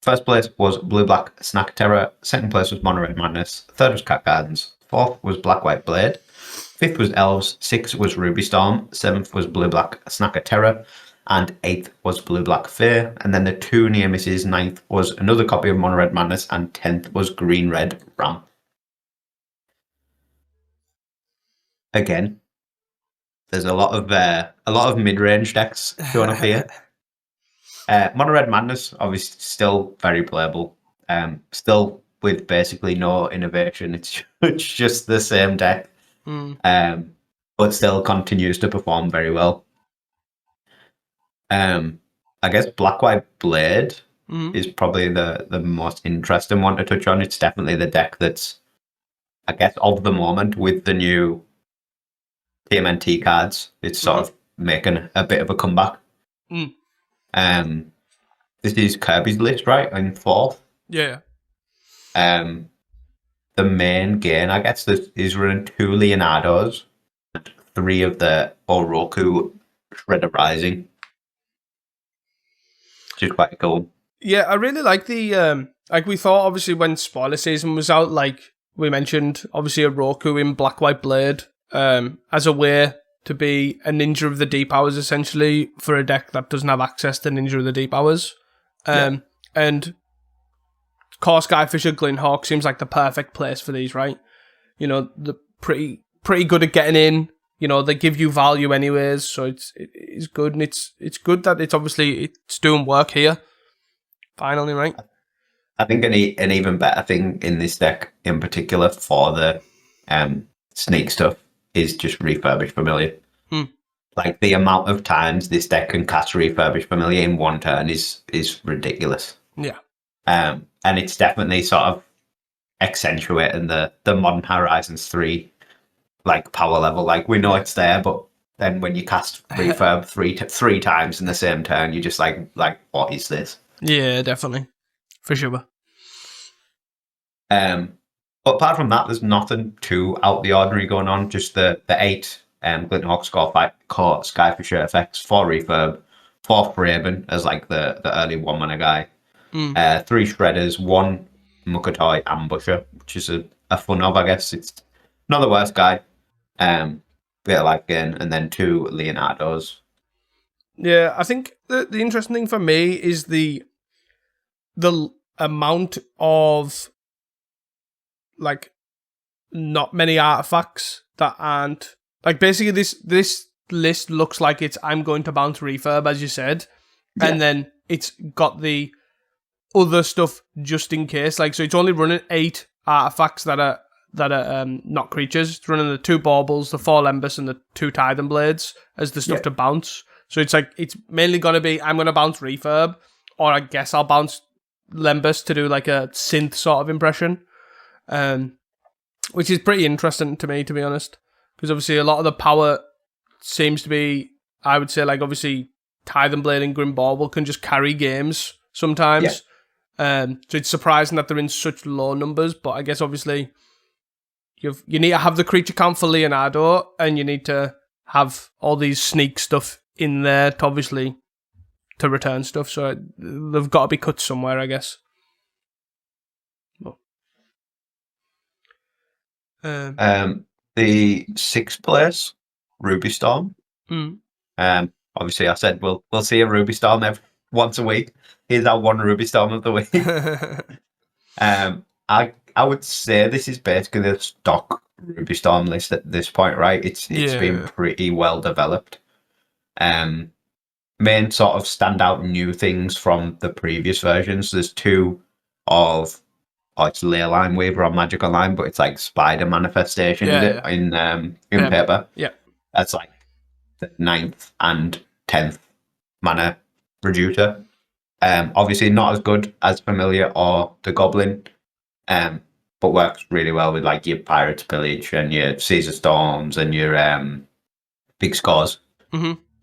First place was Blue Black Snack Terror. Second place was Mono Red Madness. Third was Cat Gardens. Fourth was Black White Blade. Fifth was Elves. Sixth was Ruby Storm. Seventh was Blue Black Snacker Terror. And eighth was Blue Black Fair. And then the two near misses. Ninth was another copy of Mono Red Madness. And 10th was Green Red Ram. Again, there's a lot of mid-range decks going up here. Mono Red Madness, obviously, still very playable. Still with basically no innovation. It's just the same deck, but still continues to perform very well. I guess Black White Blade is probably the most interesting one to touch on. It's definitely the deck that's, I guess, of the moment with the new TMNT cards. It's sort of making a bit of a comeback. This is Kirby's list, right? In 4th. Yeah. The main gain, I guess, is running 2 Leonardos and 3 of the Oroku Shredder Rising, which is quite cool. Yeah, I really like the like we thought. Obviously, when spoiler season was out, like we mentioned, obviously Oroku in Black White Blade. As a way to be a Ninja of the Deep Hours, essentially, for a deck that doesn't have access to Ninja of the Deep Hours. And Core Skyfisher Glinthawk seems like the perfect place for these, right? You know, they're pretty good at getting in. You know, they give you value anyways, so it's good, and it's good that it's doing work here. Finally, right? I think an even better thing in this deck, in particular for the sneak stuff, is just Refurbished Familiar. Like, the amount of times this deck can cast Refurbished Familiar in one turn is ridiculous. Yeah. And it's definitely sort of accentuating the Modern Horizons 3 like power level. Like, we know it's there, but then when you cast Refurb three times in the same turn, you're just like what is this? Yeah, definitely. For sure. But apart from that, there's nothing too out the ordinary going on. Just the 8 Glinthawk Core Skyfisher effects, 4 Refurb, 4 Raven as like the early 1-mana guy, 3 Shredders, 1 Mukatoi Ambusher, which is a fun of, I guess. It's not the worst guy. Bit of life gain, and then 2 Leonardos. Yeah, I think the interesting thing for me is the amount of, like, not many artifacts that aren't, like, basically this list looks like it's I'm going to bounce Refurb, as you said, and then it's got the other stuff just in case. Like, so it's only running 8 artifacts that are not creatures. It's running the 2 Baubles, the 4 Lembus, and the 2 Titan Blades as the stuff to bounce. So it's like, it's mainly going to be, I'm going to bounce Refurb, or I guess I'll bounce Lembus to do like a synth sort of impression. Which is pretty interesting to me, to be honest. Because obviously a lot of the power seems to be, I would say, like, obviously Titan Blade and Grim Bauble can just carry games sometimes. So it's surprising that they're in such low numbers, but I guess obviously you need to have the creature count for Leonardo, and you need to have all these sneak stuff in there to obviously to return stuff, so they've got to be cut somewhere, I guess. The 6th place, Ruby Storm. Obviously, I said we'll see a Ruby Storm once a week. Here's our 1 Ruby Storm of the week. I would say this is basically the stock Ruby Storm list at this point, right? It's been pretty well developed. Main sort of standout new things from the previous versions. There's 2 of it's Leyline Weaver on Magic Online, but it's like Spider Manifestation in paper. Yeah, that's like the 9th and 10th mana reducer. Obviously not as good as Familiar or the Goblin, but works really well with like your Pirate's Pillage and your Caesar Storms and your big scores.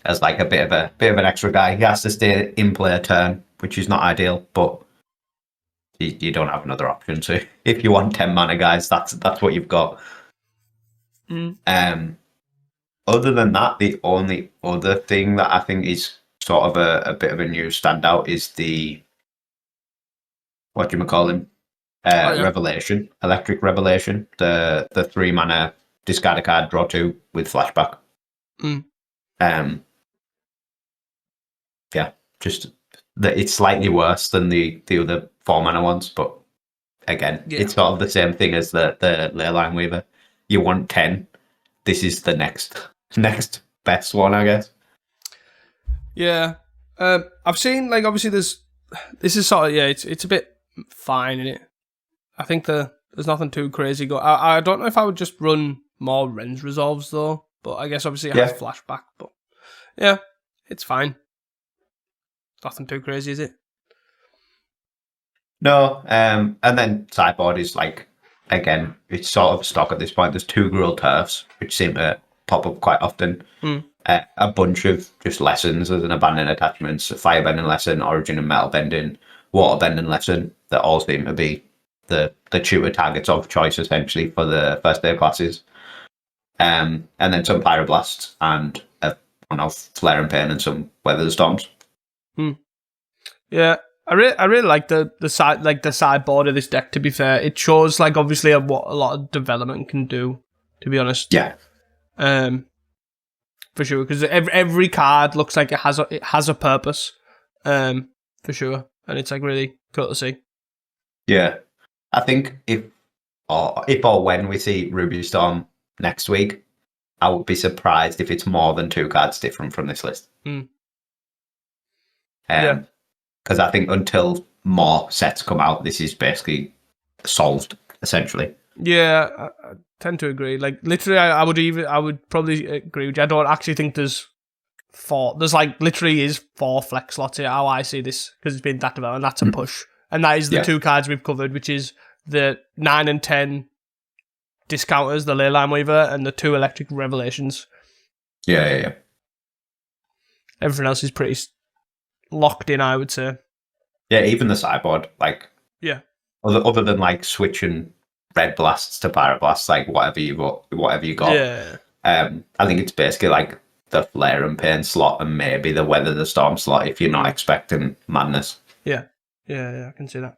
As like a bit of an extra guy. He has to stay in play a turn, which is not ideal, but you don't have another option. So if you want 10 mana guys, that's what you've got. other than that, the only other thing that I think is sort of a bit of a new standout is the, what do you call him? Revelation, Electric Revelation, the 3-mana discard a card, draw 2 with flashback. Yeah, just that it's slightly worse than the other 4-mana ones, but again, it's sort of the same thing as the Leyline Weaver. You want 10. This is the next best one, I guess. Yeah. I've seen, like, obviously this is sort of, it's a bit fine, isn't it? I think there's nothing too crazy going. I don't know if I would just run more Ren's Resolves, though, but I guess obviously it has flashback, but yeah, it's fine. Nothing too crazy, is it? No, and then sideboard is like, again, it's sort of stock at this point. There's 2 Gruul Turfs, which seem to pop up quite often. A bunch of just lessons. There's an Abandoned Attachments, a Firebending lesson, Origin and Metal Bending, Waterbending lesson, that all seem to be the tutor targets of choice, essentially, for the first day classes. And then some Pyroblasts and Flare and Pain and some Weather the Storms. Yeah. I really like the sideboard of this deck. To be fair, it shows like obviously what a lot of development can do. To be honest, yeah, for sure. Because every card looks like it has a purpose, for sure, and it's like really cool to see. Yeah, I think if or when we see Ruby Storm next week, I would be surprised if it's more than 2 cards different from this list. Yeah. Because I think until more sets come out, this is basically solved, essentially. Yeah, I tend to agree. Like, literally, I would probably agree with you. I don't actually think there's 4. There's like literally is 4 flex slots here. How I see this, because it's been that developed, and that's a push. And that is the 2 cards we've covered, which is the 9 and 10 discounters, the Leyline Weaver, and the 2 Electric Revelations. Yeah. Everything else is pretty locked in, I would say. Yeah, even the sideboard, like, other than like switching Red Blasts to Pyroblasts, like whatever you got. Yeah. I think it's basically like the Flare and Pain slot and maybe the Weather the Storm slot if you're not expecting madness. Yeah, I can see that.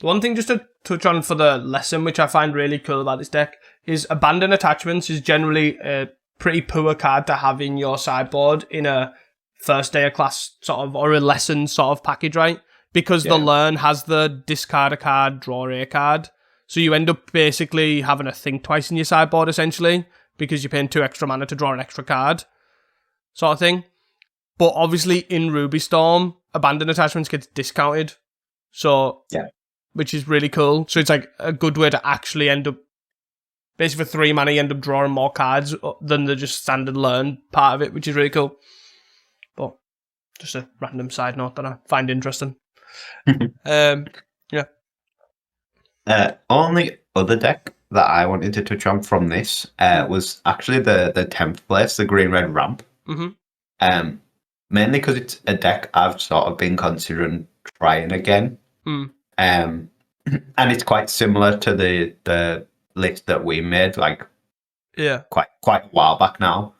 One thing just to touch on for the lesson, which I find really cool about this deck, is Abandoned Attachments is generally a pretty poor card to have in your sideboard in a first day of class sort of, or a lesson sort of package, right? Because the learn has the discard a card, draw a card. So you end up basically having to think twice in your sideboard, essentially, because you're paying 2 extra mana to draw an extra card, sort of thing. But obviously in Ruby Storm, Abandoned Attachments gets discounted. So, which is really cool. So it's like a good way to actually end up, basically for 3 mana, you end up drawing more cards than the just standard learn part of it, which is really cool. But just a random side note that I find interesting. Only other deck that I wanted to touch on from this was actually the 10th place, the Green-Red Ramp. Mainly because it's a deck I've sort of been considering trying again. And it's quite similar to the list that we made, like quite a while back now.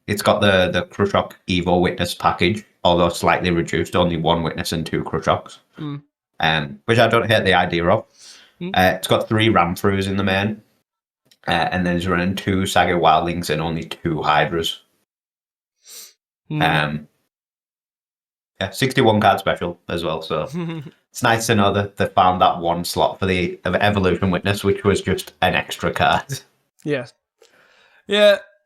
It's got the Krushok Evo Witness package, although slightly reduced, only 1 Witness and 2 Krushoks. Which I don't hate the idea of. It's got 3 Ramthroughs in the main, and then it's running 2 Saga Wildlings and only 2 Hydras. 61 card special as well, so it's nice to know that they found that 1 slot for the Evolution Witness, which was just an extra card. Yeah.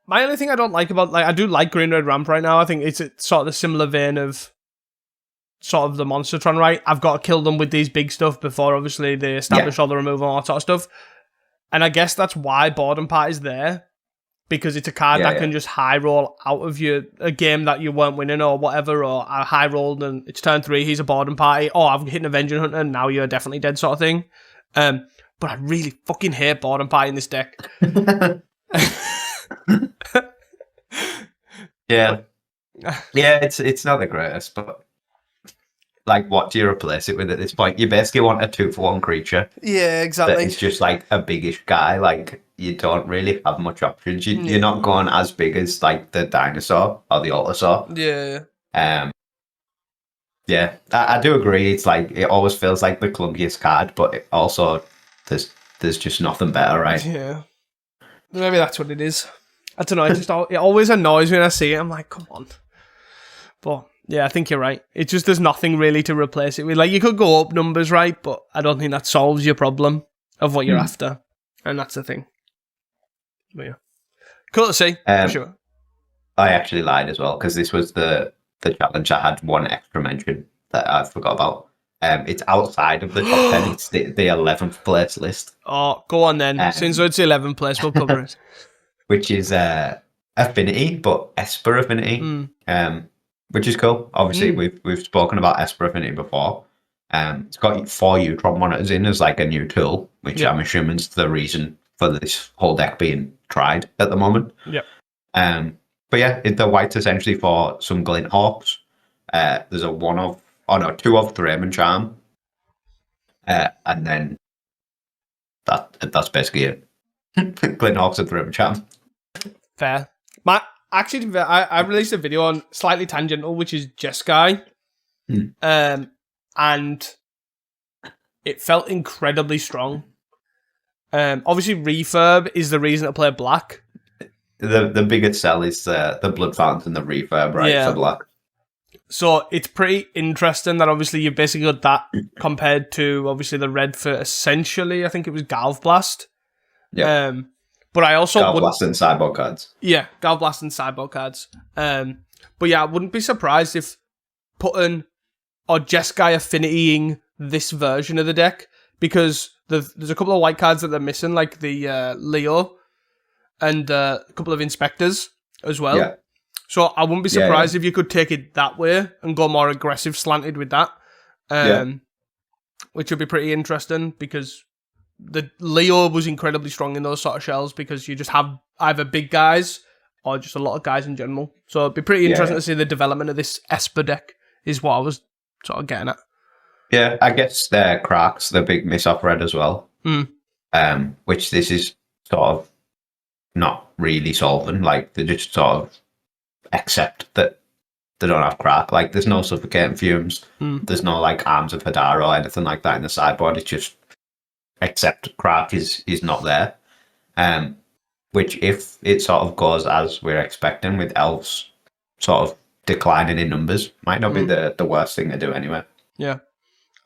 My only thing I don't like about, like, I do like Green Red Ramp right now. I think it's sort of the similar vein of sort of the Monstertron, right? I've got to kill them with these big stuff before obviously they establish all the removal and all that sort of stuff. And I guess that's why Boredom Part is there, because it's a card that can just high roll out of a game that you weren't winning or whatever, or I high rolled and it's turn 3, he's a Boredom Party, oh, I've hit an Avenging Hunter and now you're definitely dead sort of thing. But I really fucking hate Boredom Party in this deck. Yeah, it's not the greatest, but like, what do you replace it with at this point? You basically want a 2-for-1 creature. Yeah, exactly. That is just like a biggish guy. Like, you don't really have much options. You're not going as big as like the dinosaur or the Allosaur. Yeah. Yeah, I do agree. It's like it always feels like the clunkiest card, but it also there's just nothing better, right? Yeah. Maybe that's what it is. I don't know. It always annoys me when I see it. I'm like, come on. But yeah, I think you're right. It's just there's nothing really to replace it with. Like, you could go up numbers, right? But I don't think that solves your problem of what you're after, and that's the thing. But yeah, cool to see for sure. I actually lied as well because this was the challenge. I had one extra mention that I forgot about. It's outside of the top 10. It's the 11th place list. Oh, go on then. Since it's the 11th place, we'll cover it. Which is Affinity, but Esper Affinity, which is cool. Obviously, we've spoken about Esper Affinity before. It's got 4 Utron monitors in as like a new tool, which I'm assuming is the reason for this whole deck being tried at the moment. Yep. But yeah, the white's essentially for some Glint Hawks. There's a 2 of Thraben Charm. And then that's basically it. Glint Hawks and Thraben Charm. Fair. I released a video on Slightly Tangential, which is Jeskai. And it felt incredibly strong. Obviously, Refurb is the reason to play black. The biggest sell is the Blood Fountain and the Refurb, right, for black. So it's pretty interesting that obviously you've basically got that compared to obviously the red for essentially, I think it was Galv Blast. Yeah. But I also Galv Blast and sideboard cards. Yeah, Galv Blast and sideboard cards. But yeah, I wouldn't be surprised if putting or Jeskai Affinitying this version of the deck, because there's a couple of white cards that they're missing, like the Leo and a couple of Inspectors as well. Yeah. So I wouldn't be surprised if you could take it that way and go more aggressive slanted with that. Which would be pretty interesting, because the Leo was incredibly strong in those sort of shells, because you just have either big guys or just a lot of guys in general. So it'd be pretty interesting to see the development of this Esper deck, is what I was sort of getting at. Yeah, I guess Cracks, the big miss off red as well. Which this is sort of not really solving. Like, they just sort of accept that they don't have Crack. Like, there's no Suffocating Fumes. There's no, like, Arms of Hadar or anything like that in the sideboard. It's just accept Crack is not there. Which, if it sort of goes as we're expecting, with Elves sort of declining in numbers, might not be the worst thing to do anyway. Yeah.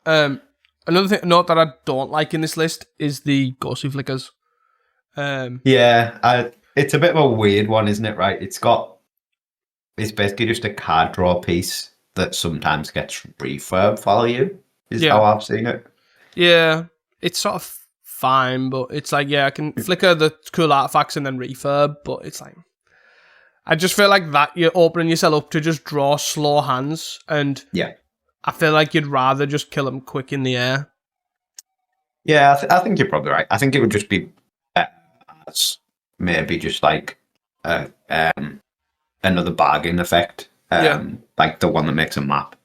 Another note that I don't like in this list is the Ghostly Flickers. It's a bit of a weird one, isn't it? Right? It's basically just a card draw piece that sometimes gets refurb value. Is how I've seen it. Yeah, it's sort of fine, but it's like, I can flicker the cool artifacts and then refurb, but it's like, I just feel like that you're opening yourself up to just draw slow hands, and I feel like you'd rather just kill them quick in the air. Yeah, I think you're probably right. I think it would just be maybe just like another bargain effect, like the one that makes a map,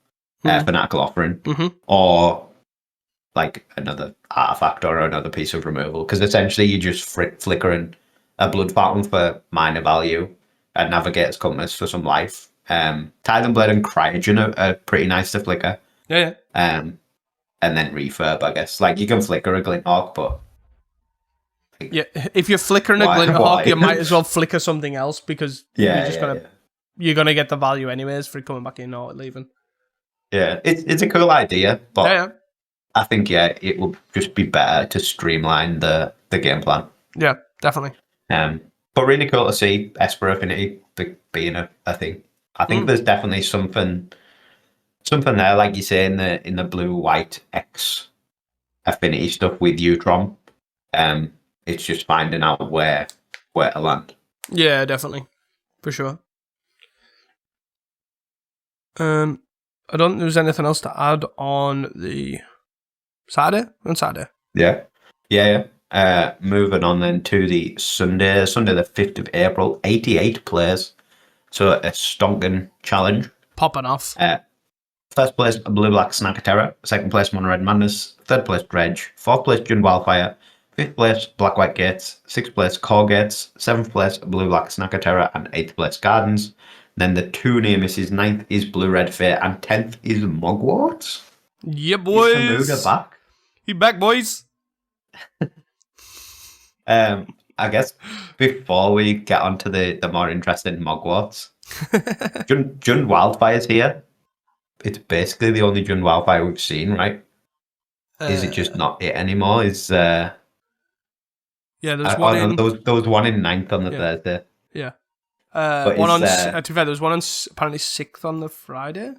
Fanatical Offering, or like another artifact or another piece of removal. Because essentially you're just flickering a Blood Fountain for minor value, a Navigator's Compass for some life. Titan Blade and Cryogen are pretty nice to flicker. Yeah. And then refurb, I guess. Like, you can flicker a Glint Hawk, but if you're flickering a Glint Hawk, you might as well flicker something else, because you're gonna get the value anyways for it coming back in or leaving. Yeah, it's a cool idea, but I think it would just be better to streamline the game plan. Yeah, definitely. But really cool to see Esper Affinity being a thing. I think there's definitely something there, like you say, in the blue white X affinity stuff with Utron. It's just finding out where to land. Yeah, definitely, for sure. I don't think there's anything else to add on the Saturday. On Saturday. Yeah. Moving on then to the Sunday the 5th of April, 88 players. So a stonking challenge. Popping off. First place, Blue Black Snacker Terror. Second place, Mono Red Madness. Third place, Dredge. Fourth place, June Wildfire. Fifth place, Black White Gates. Sixth place, Core Gates. Seventh place, Blue Black Snacker Terror. And eighth place, Gardens. Then the two near misses. Ninth is Blue Red Fate. And 10th is Mugwort. Yeah, boys. Is Hamuda back? He back, boys. I guess before we get on to the more interesting Mugworts, June Wildfire's here. It's basically the only June Wildfire we've seen, right? Is it just not it anymore? Yeah, there's one there was one in 9th on the Thursday. Yeah. One on, to be fair, there was one on apparently 6th on the Friday.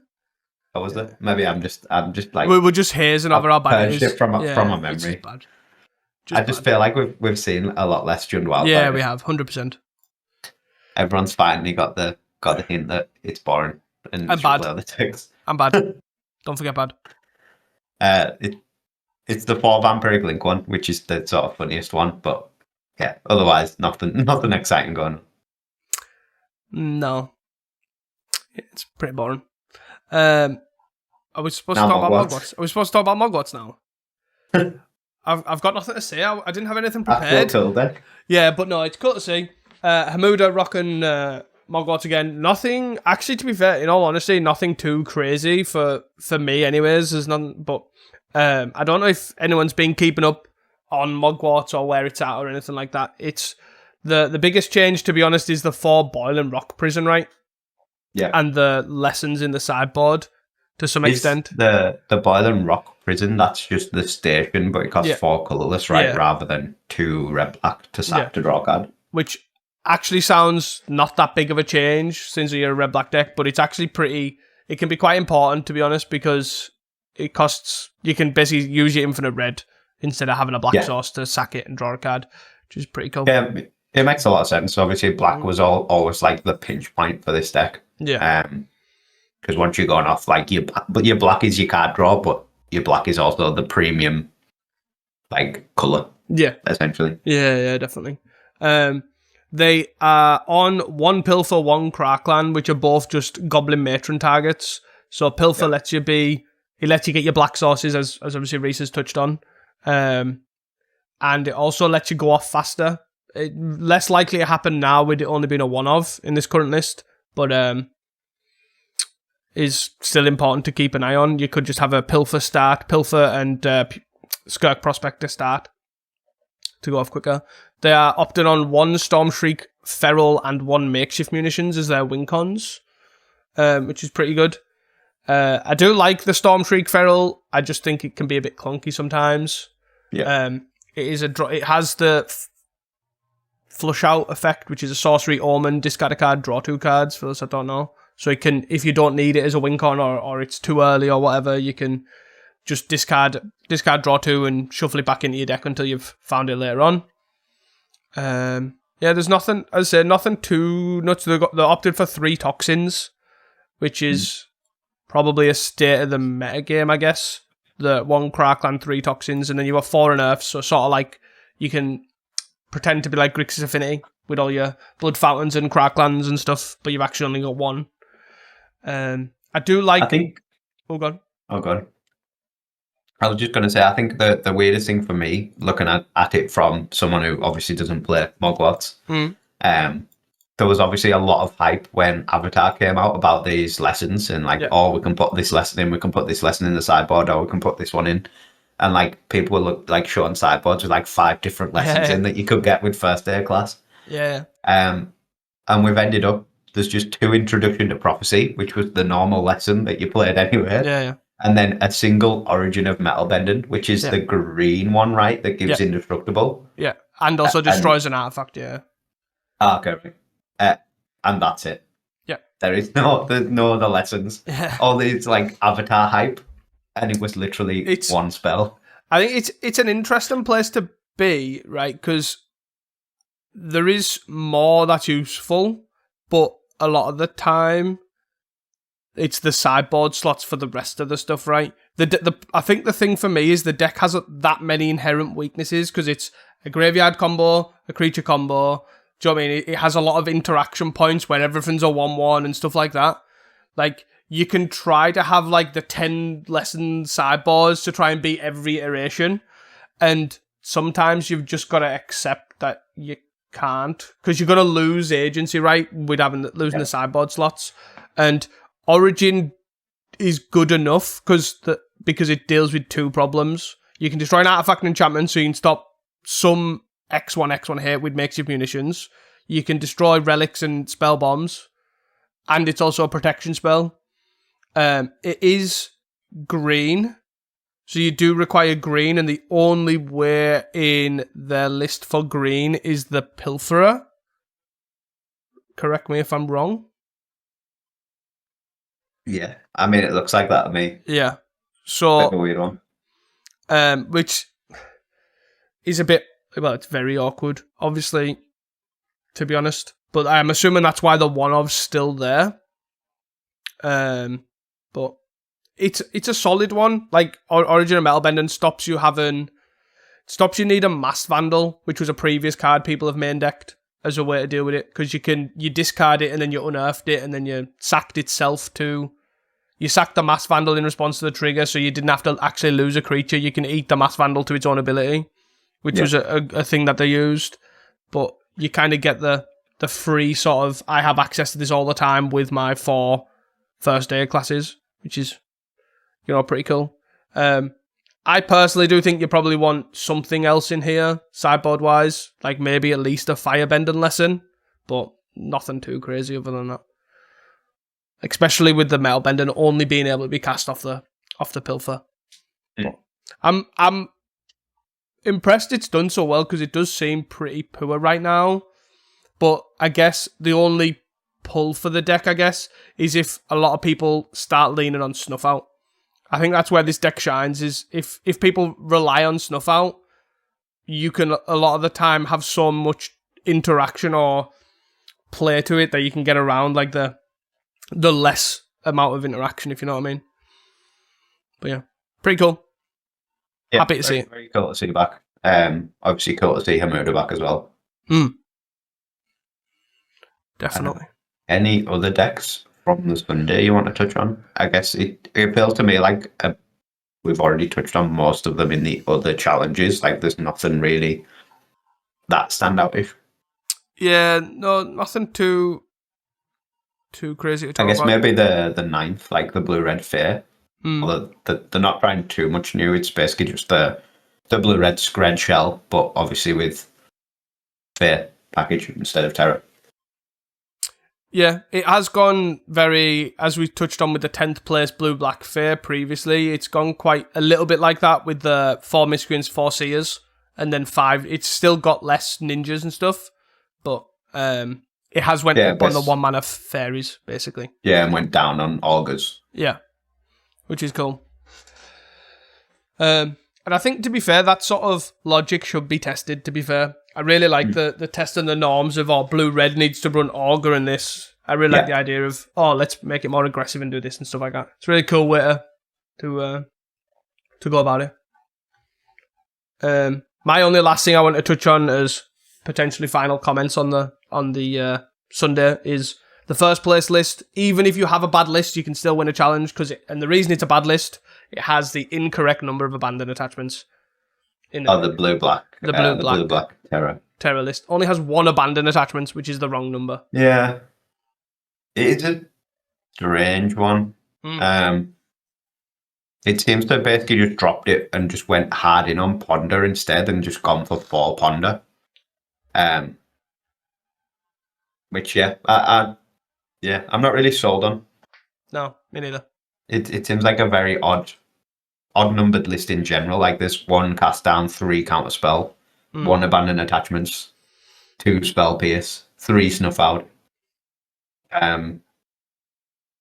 Oh, was there? Maybe I'm just like... We're just hazing over our bad news. It from my memory. I just feel like we've seen a lot less June Wildfire. Yeah, we have, 100%. Everyone's finally got the hint that it's boring. And bad. The ticks. I'm bad. Don't forget bad. It's the 4 Vampiric Link one, which is the sort of funniest one, but yeah, otherwise nothing exciting going on. No. It's pretty boring. Are we supposed to talk about Mugworts? Are we supposed to talk about Mugworts now? I've got nothing to say. I didn't have anything prepared. I feel cool then. Yeah, but no, it's cool to see. Hamuda rocking Mugworts again. Nothing, actually, to be fair, in all honesty, nothing too crazy for me anyways. There's none, but I don't know if anyone's been keeping up on Mugworts or where it's at or anything like that. It's the biggest change, to be honest, is the 4 Boil and Rock prison, right? Yeah. And the lessons in the sideboard to some extent. The Boil and Rock prison, that's just the station, but it costs 4 colourless, right? Yeah. Rather than 2 red black to sack to draw a card. Which actually sounds not that big of a change since you're a red black deck, but it's actually it can be quite important, to be honest, because it costs, you can basically use your infinite red instead of having a black source to sack it and draw a card, which is pretty cool. Yeah, it makes a lot of sense. Obviously, black was always like the pinch point for this deck. Yeah. Because once you're going off, like your black is your card draw, but your black is also the premium, like, colour. Yeah. Essentially. Yeah, definitely. They are on 1 Pilfer, 1 Crackland, which are both just Goblin Matron targets. So Pilfer lets you get your black sources, as obviously Reese has touched on. And it also lets you go off faster. Less likely to happen now with it only being a 1-of in this current list, but is still important to keep an eye on. You could just have a Pilfer and Skirk Prospector start to go off quicker. They are opted on 1 Stormshriek Feral and 1 Makeshift Munitions as their win cons, which is pretty good. I do like the Stormshriek Feral. I just think it can be a bit clunky sometimes. Yeah. It has the Flush Out effect, which is a sorcery omen, discard a card, draw 2 cards, for those that don't know. So it can, if you don't need it as a win con or it's too early or whatever, you can just discard draw 2 and shuffle it back into your deck until you've found it later on. There's nothing, as I say, nothing too nuts. They opted for 3 Toxins, which is probably a state of the meta game, I guess. The 1 Crackland, 3 Toxins, and then you have 4 Unearths, so sort of like you can pretend to be like Grixis Affinity with all your Blood Fountains and Cracklands and stuff, but you've actually only got 1. I do like... Oh, God. I was just going to say, I think the weirdest thing for me, looking at it from someone who obviously doesn't play Mugworts, there was obviously a lot of hype when Avatar came out about these lessons and like, we can put this lesson in, we can put this lesson in the sideboard, or we can put this one in. And like people were like showing sideboards with like 5 different lessons in that you could get with first day of class. Yeah. And we've ended up, there's just 2 Introduction to Prophecy, which was the normal lesson that you played anyway. Yeah. And then a single Origin of Metal Bending, which is the green one, right? That gives Indestructible. Yeah. And also destroys an artifact, Okay. And that's it. Yeah. There's no other lessons. Yeah. All these like Avatar hype. And it was literally 1 spell. I think it's an interesting place to be, right? Because there is more that's useful, but a lot of the time it's the sideboard slots for the rest of the stuff, right? I think the thing for me is the deck has that many inherent weaknesses because it's a graveyard combo, a creature combo. Do you know what I mean? It has a lot of interaction points where everything's a 1/1 and stuff like that. Like, you can try to have like the 10 lesson sideboards to try and beat every iteration. And sometimes you've just got to accept that you can't, because you're going to lose agency, right, with losing the sideboard slots. And Origin is good enough because it deals with two problems. You can destroy an artifact and enchantment, so you can stop some X1 hit with makeshift munitions. You can destroy relics and spell bombs, and it's also a protection spell. It is green, so you do require green, and the only way in their list for green is the Pilferer. Correct me if I'm wrong. Yeah, I mean, it looks like that to me. Yeah. So, bit of a weird one. Which is a bit, well, it's very awkward, obviously, to be honest. But I'm assuming that's why the one-of's still there. But it's a solid one. Like, Origin of Metalbending stops you needing Mass Vandal, which was a previous card people have main decked as a way to deal with it, because you discard it and then you unearthed it and then you sacked itself to... You sacked the Mass Vandal in response to the trigger, so you didn't have to actually lose a creature. You can eat the Mass Vandal to its own ability, which was a thing that they used. But you kind of get the free sort of, I have access to this all the time with my 4 first aid classes, which is, pretty cool. I personally do think you probably want something else in here, sideboard-wise, like maybe at least a firebending lesson, but nothing too crazy other than that. Especially with the metalbending only being able to be cast off the Pilfer. Mm. I'm impressed it's done so well, because it does seem pretty poor right now. But I guess the only pull for the deck, is if a lot of people start leaning on Snuff Out. I think that's where this deck shines, is if people rely on Snuff Out, you can a lot of the time have so much interaction or play to it that you can get around like the less amount of interaction, if you know what I mean. But yeah, pretty cool. Yeah, happy to see it. Very cool to see you back. Obviously cool to see Hamurda back as well. Definitely. Any other decks from the Sunday you want to touch on? I guess it feels to me like we've already touched on most of them in the other challenges. Like there's nothing really that standout-ish. Yeah, no, nothing too crazy to talk about. I guess maybe the ninth, like the blue-red fair. Although they're not trying too much new. It's basically just the blue-red Scred shell, but obviously with fair package instead of terror. Yeah, it has gone very, as we touched on with the 10th place blue-black fair previously, it's gone quite a little bit like that with the 4 miscreants, 4 seers, and then 5. It's still got less ninjas and stuff, but it has went up on the 1 mana fairies, basically. Yeah, and went down on augurs. Yeah, which is cool. And I think, to be fair, that sort of logic should be tested, to be fair. I really like the testing the norms of, blue-red needs to run augur in this. I really like the idea of, let's make it more aggressive and do this and stuff like that. It's a really cool way to go about it. My only last thing I want to touch on as potentially final comments on the Sunday is the first place list. Even if you have a bad list, you can still win a challenge, and the reason it's a bad list, it has the incorrect number of abandoned attachments. The blue-black. The blue-black terror list only has 1 abandoned attachments, which is the wrong number. Yeah. It is a strange one. It seems to have basically just dropped it and just went hard in on Ponder instead and just gone for 4 Ponder. Which, I'm not really sold on. No, me neither. It seems like a very odd numbered list in general. Like there's 1 cast down, 3 counter spell, 1 abandoned attachments, 2 spell pierce, 3 snuff out.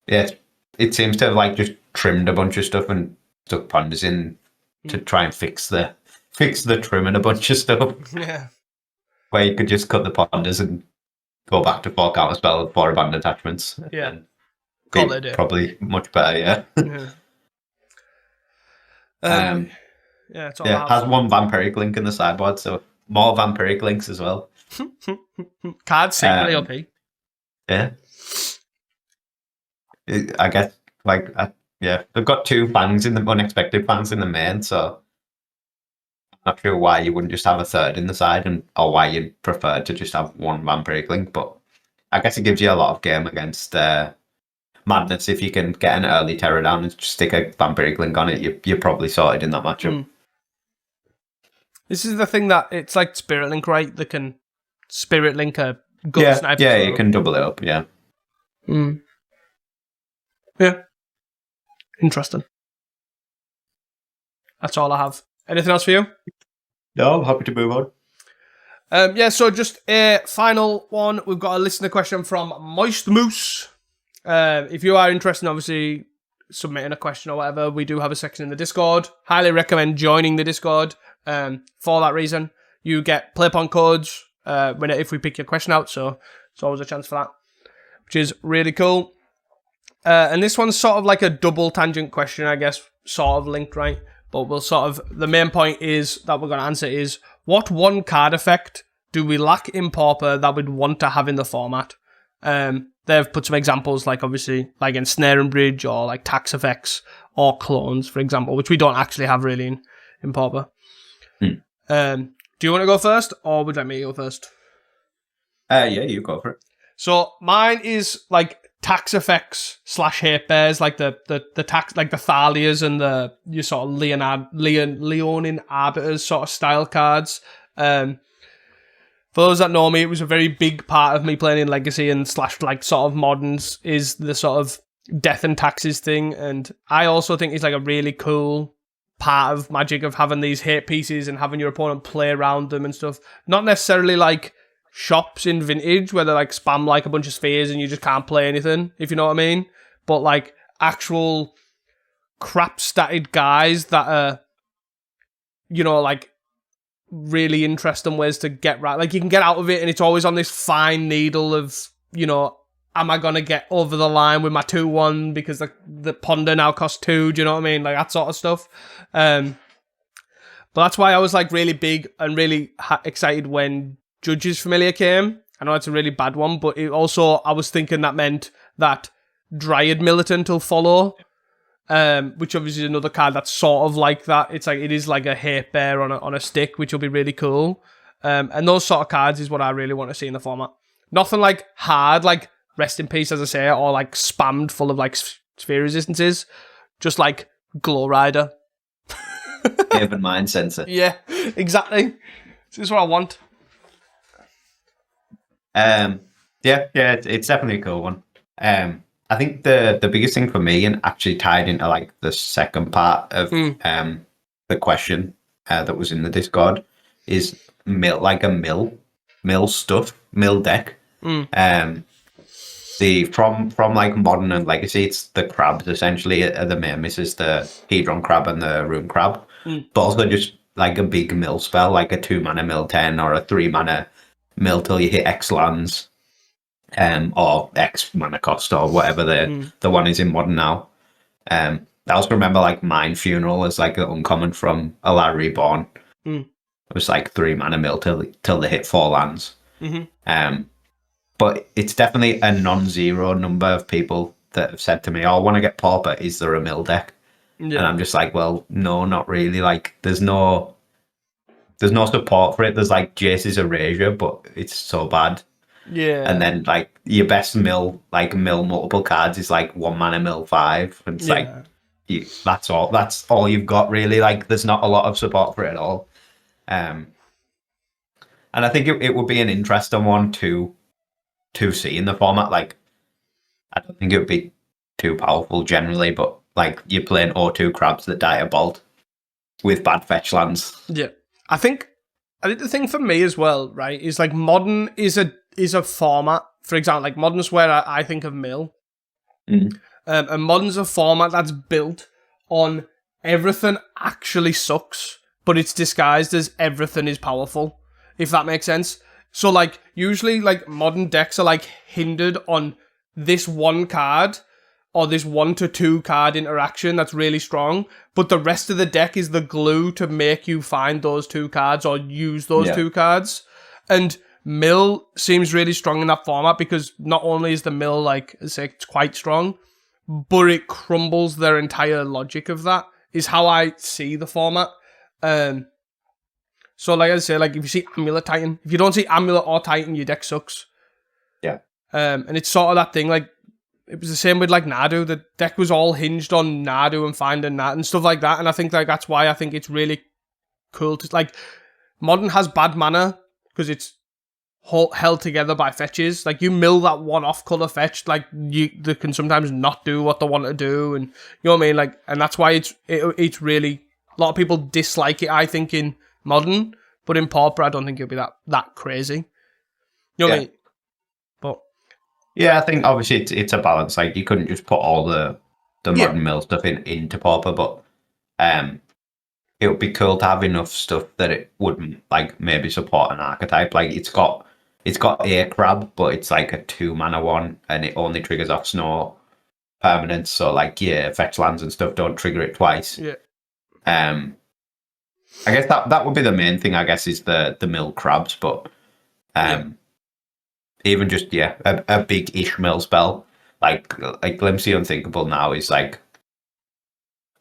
It seems to have like just trimmed a bunch of stuff and stuck ponders in to try and fix the trim and a bunch of stuff. Yeah, where you could just cut the ponders and go back to 4 counter spell and 4 abandoned attachments. Yeah, probably much better. Yeah. It's all has 1 vampiric link in the sideboard, so more vampiric links as well. Card secretly OP. Yeah. I guess Like, yeah, they've got 2 fangs in the unexpected fangs in the main, so I'm not sure why you wouldn't just have a third in the side, or why you'd prefer to just have 1 Vampiric Link. But I guess it gives you a lot of game against Madness. If you can get an early Terror down and just stick a Vampiric Link on it, you're probably sorted in that matchup. This is the thing that it's like Spirit Link, right? That can Spirit Link a gun sniper. Yeah, you can double it up, yeah. Yeah. Interesting. That's all I have. Anything else for you? No, I'm happy to move on. So just a final one. We've got a listener question from Moist Moose. If you are interested in obviously submitting a question or whatever, we do have a section in the Discord. Highly recommend joining the Discord. For that reason, you get PlayPon codes if we pick your question out, so it's always a chance for that, which is really cool. And this one's sort of like a double tangent question, I guess, sort of linked, right? But the main point is that we're going to answer is, what 1 card effect do we lack in Pauper that we'd want to have in the format? They've put some examples, like obviously, like Ensnare and Bridge, or like tax effects, or clones, for example, which we don't actually have really in Pauper. Do you want to go first, or would you like me to go first? Yeah, you go for it. So mine is like tax effects / hate bears, like the tax, like the Thalias and your sort of Leonin Arbiters sort of style cards. For those that know me, it was a very big part of me playing in Legacy and / like sort of Moderns is the sort of death and taxes thing, and I also think it's like a really cool part of Magic of having these hate pieces and having your opponent play around them and stuff. Not necessarily like shops in Vintage where they like spam like a bunch of spheres and you just can't play anything, if you know what I mean. But like actual crap statted guys that are, you know, like really interesting ways to get right. Like you can get out of it and it's always on this fine needle of, you know, am I going to get over the line with my 2-1 because the Ponder now costs 2, do you know what I mean? Like that sort of stuff. But that's why I was like really big and really excited when Judge's Familiar came. I know it's a really bad one, but it also, I was thinking that meant that Dryad Militant will follow, which obviously is another card that's sort of like that. It's like, it is like a hate bear on a stick, which will be really cool. And those sort of cards is what I really want to see in the format. Nothing like hard, like Rest in Peace, as I say, or like spammed full of like sphere resistances. Just like Glow Rider. Haven Mind Sensor. Yeah, exactly. This is what I want. It's definitely a cool one. I think the biggest thing for me, and actually tied into like the second part of the question that was in the Discord, is mill deck. From like Modern and Legacy, it's the crabs essentially are the main misses, the Hedron Crab and the Rune Crab, but also just like a big mill spell, like a 2-mana mill 10 or a 3-mana mill till you hit X lands, or X mana cost or whatever the one is in Modern now. I also remember like Mind Funeral as like an uncommon from Alara Reborn. It was like 3-mana mill till they hit 4 lands. But it's definitely a non-zero number of people that have said to me, "Oh, I want to get Pauper. Is there a mill deck?" Yeah. And I'm just like, well, no, not really. Like, there's no support for it. There's like Jace's Erasure, but it's so bad. Yeah. And then like your best mill multiple cards is like 1-mana mill 5, and it's like that's all you've got really. Like, there's not a lot of support for it at all. And I think it would be an interesting one to see in the format. Like, I don't think it would be too powerful generally, but like you're playing O2 crabs that die a bolt with bad fetch lands. Yeah, I think the thing for me as well, right, is like Modern is a format. For example, like Modern's where I think of mill, and Modern's a format that's built on everything actually sucks, but it's disguised as everything is powerful. If that makes sense. So, like, usually, like, Modern decks are, like, hindered on this one card or this 1 to 2 card interaction that's really strong, but the rest of the deck is the glue to make you find those 2 cards or use those 2 cards. And Mill seems really strong in that format because not only is the Mill, like, I say, it's quite strong, but it crumbles their entire logic of that, is how I see the format. So like I say, like if you see Amulet Titan, if you don't see Amulet or Titan, your deck sucks. Yeah. And it's sort of that thing, like, it was the same with like Nadu. The deck was all hinged on Nadu and finding that and stuff like that. And I think like that's why I think it's really cool to, like, Modern has bad mana because it's held together by fetches. Like, you mill that one off color fetch, like they can sometimes not do what they want to do, and you know what I mean. Like, and that's why it's really, a lot of people dislike it, I think, in Modern, but in Pauper, I don't think it'll be that crazy. You know what I mean? But yeah, I think obviously it's a balance. Like, you couldn't just put all the Modern mill stuff into Pauper, but it would be cool to have enough stuff that it wouldn't, like, maybe support an archetype. Like, it's got a crab, but it's like a 2-mana one, and it only triggers off snow permanents. So like, fetch lands and stuff don't trigger it twice. Yeah. I guess that would be the main thing. I guess is the mill crabs, but even just a big ish mill spell like Glimpse the Unthinkable now is like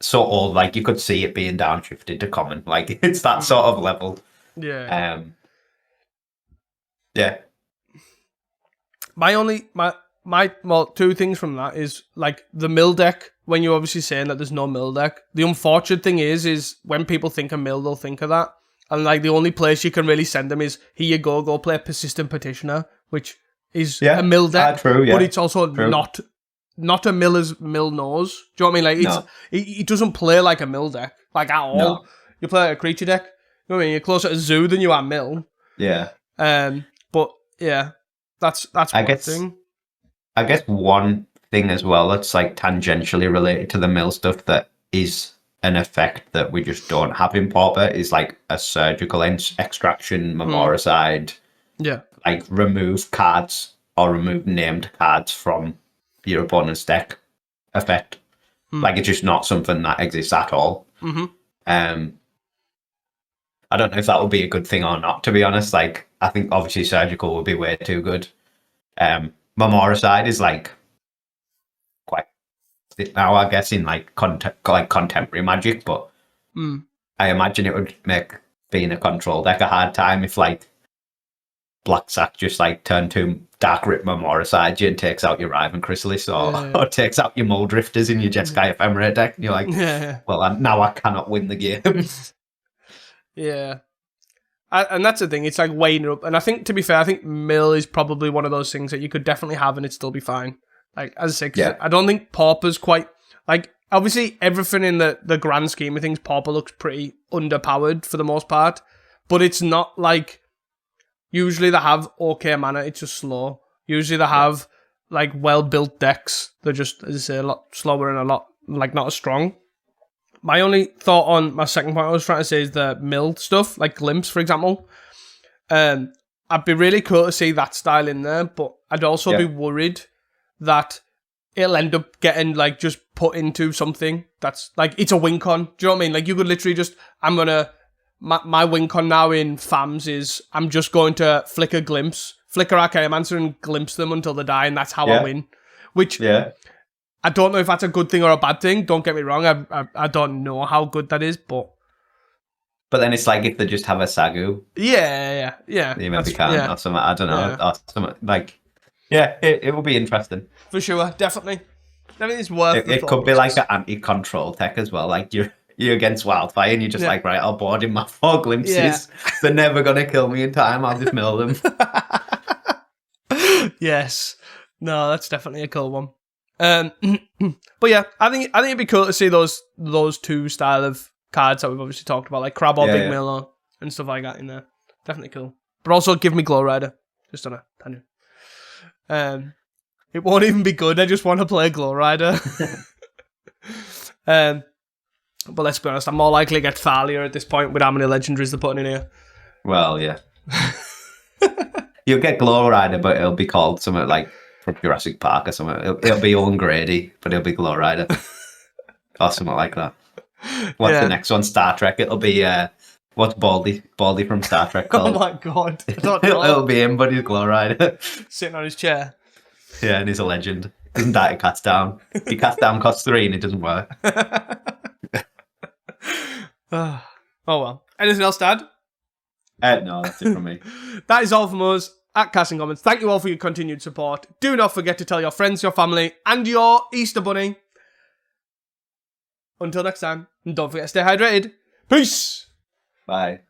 so old. Like, you could see it being downshifted to common. Like, it's that sort of level. Yeah. Yeah. Well, two things from that is, like, the mill deck, when you're obviously saying that there's no mill deck, the unfortunate thing is when people think of mill, they'll think of that. And, like, the only place you can really send them is, here you go play Persistent Petitioner, which is a mill deck, true, but it's also not a mill as mill knows. Do you know what I mean? Like, it doesn't play like a mill deck, like, at all. No. You play like a creature deck. You know what I mean? You're closer to Zoo than you are mill. Yeah. But yeah, that's one thing. I guess one thing as well that's like tangentially related to the mill stuff that is an effect that we just don't have in Pauper is like a surgical extraction, Memoricide. Yeah. Like, remove cards or remove named cards from your opponent's deck effect. Like, it's just not something that exists at all. I don't know if that would be a good thing or not, to be honest. Like, I think obviously surgical would be way too good. Memoricide is like quite now, I guess, in like contemporary Magic, but I imagine it would make being a control deck a hard time if like Black Sack just like turn to Dark Rip Memoricide you and takes out your Riven Chrysalis or takes out your Mole Drifters in your Jeskai Ephemerate deck, and you're like, well, now I cannot win the game. Yeah. And that's the thing, it's like weighing it up. And I think, to be fair, I think mill is probably one of those things that you could definitely have and it'd still be fine. Like, as I say, 'cause I don't think Pauper's quite, like, obviously everything in the grand scheme of things, Pauper looks pretty underpowered for the most part. But it's not like, usually they have okay mana, it's just slow. Usually they have, like, well-built decks. They're just, as I say, a lot slower and a lot, like, not as strong. My only thought on my second point I was trying to say is the mill stuff, like Glimpse, for example. I'd be really cool to see that style in there, but I'd also be worried that it'll end up getting, like, just put into something that's, like, it's a win con. Do you know what I mean? Like, you could literally just, my win con now in FAMs is, I'm just going to flicker Archaeomancer and glimpse them until they die, and that's how I win. Which... I don't know if that's a good thing or a bad thing. Don't get me wrong. I don't know how good that is, but then it's like if they just have a Sagu. Yeah. You maybe can or something. I don't know. Or something like, it will be interesting for sure. Definitely, it's worth. It could be like an anti-control tech as well. Like you're against Wildfire and you're just like, right, I'll board in my 4 glimpses. Yeah. They're never gonna kill me in time. I'll just mill them. Yes. No, that's definitely a cool one. But yeah, I think it'd be cool to see those two style of cards that we've obviously talked about, like Crab or Big Miller and stuff like that in there. Definitely cool. But also give me Glow Rider, just on a tangent. It won't even be good. I just want to play Glow Rider. But let's be honest, I'm more likely to get Thalia at this point with how many legendaries they're putting in here. Well, yeah. You'll get Glow Rider, but it'll be called something like from Jurassic Park or something. It'll be Owen Grady, but it'll be Glow Rider. Or something like that. What's the next one? Star Trek. It'll be, what's Baldy from Star Trek called? Oh my god. I don't know. It'll be him, but he's Glow Rider. Sitting on his chair. Yeah, and he's a legend. Doesn't die to cast down. Your cast down costs 3 and it doesn't work. Oh well. Anything else to add? No, that's it from me. That is all from us at Casting Comments. Thank you all for your continued support. Do not forget to tell your friends, your family, and your Easter Bunny. Until next time, and don't forget to stay hydrated. Peace! Bye.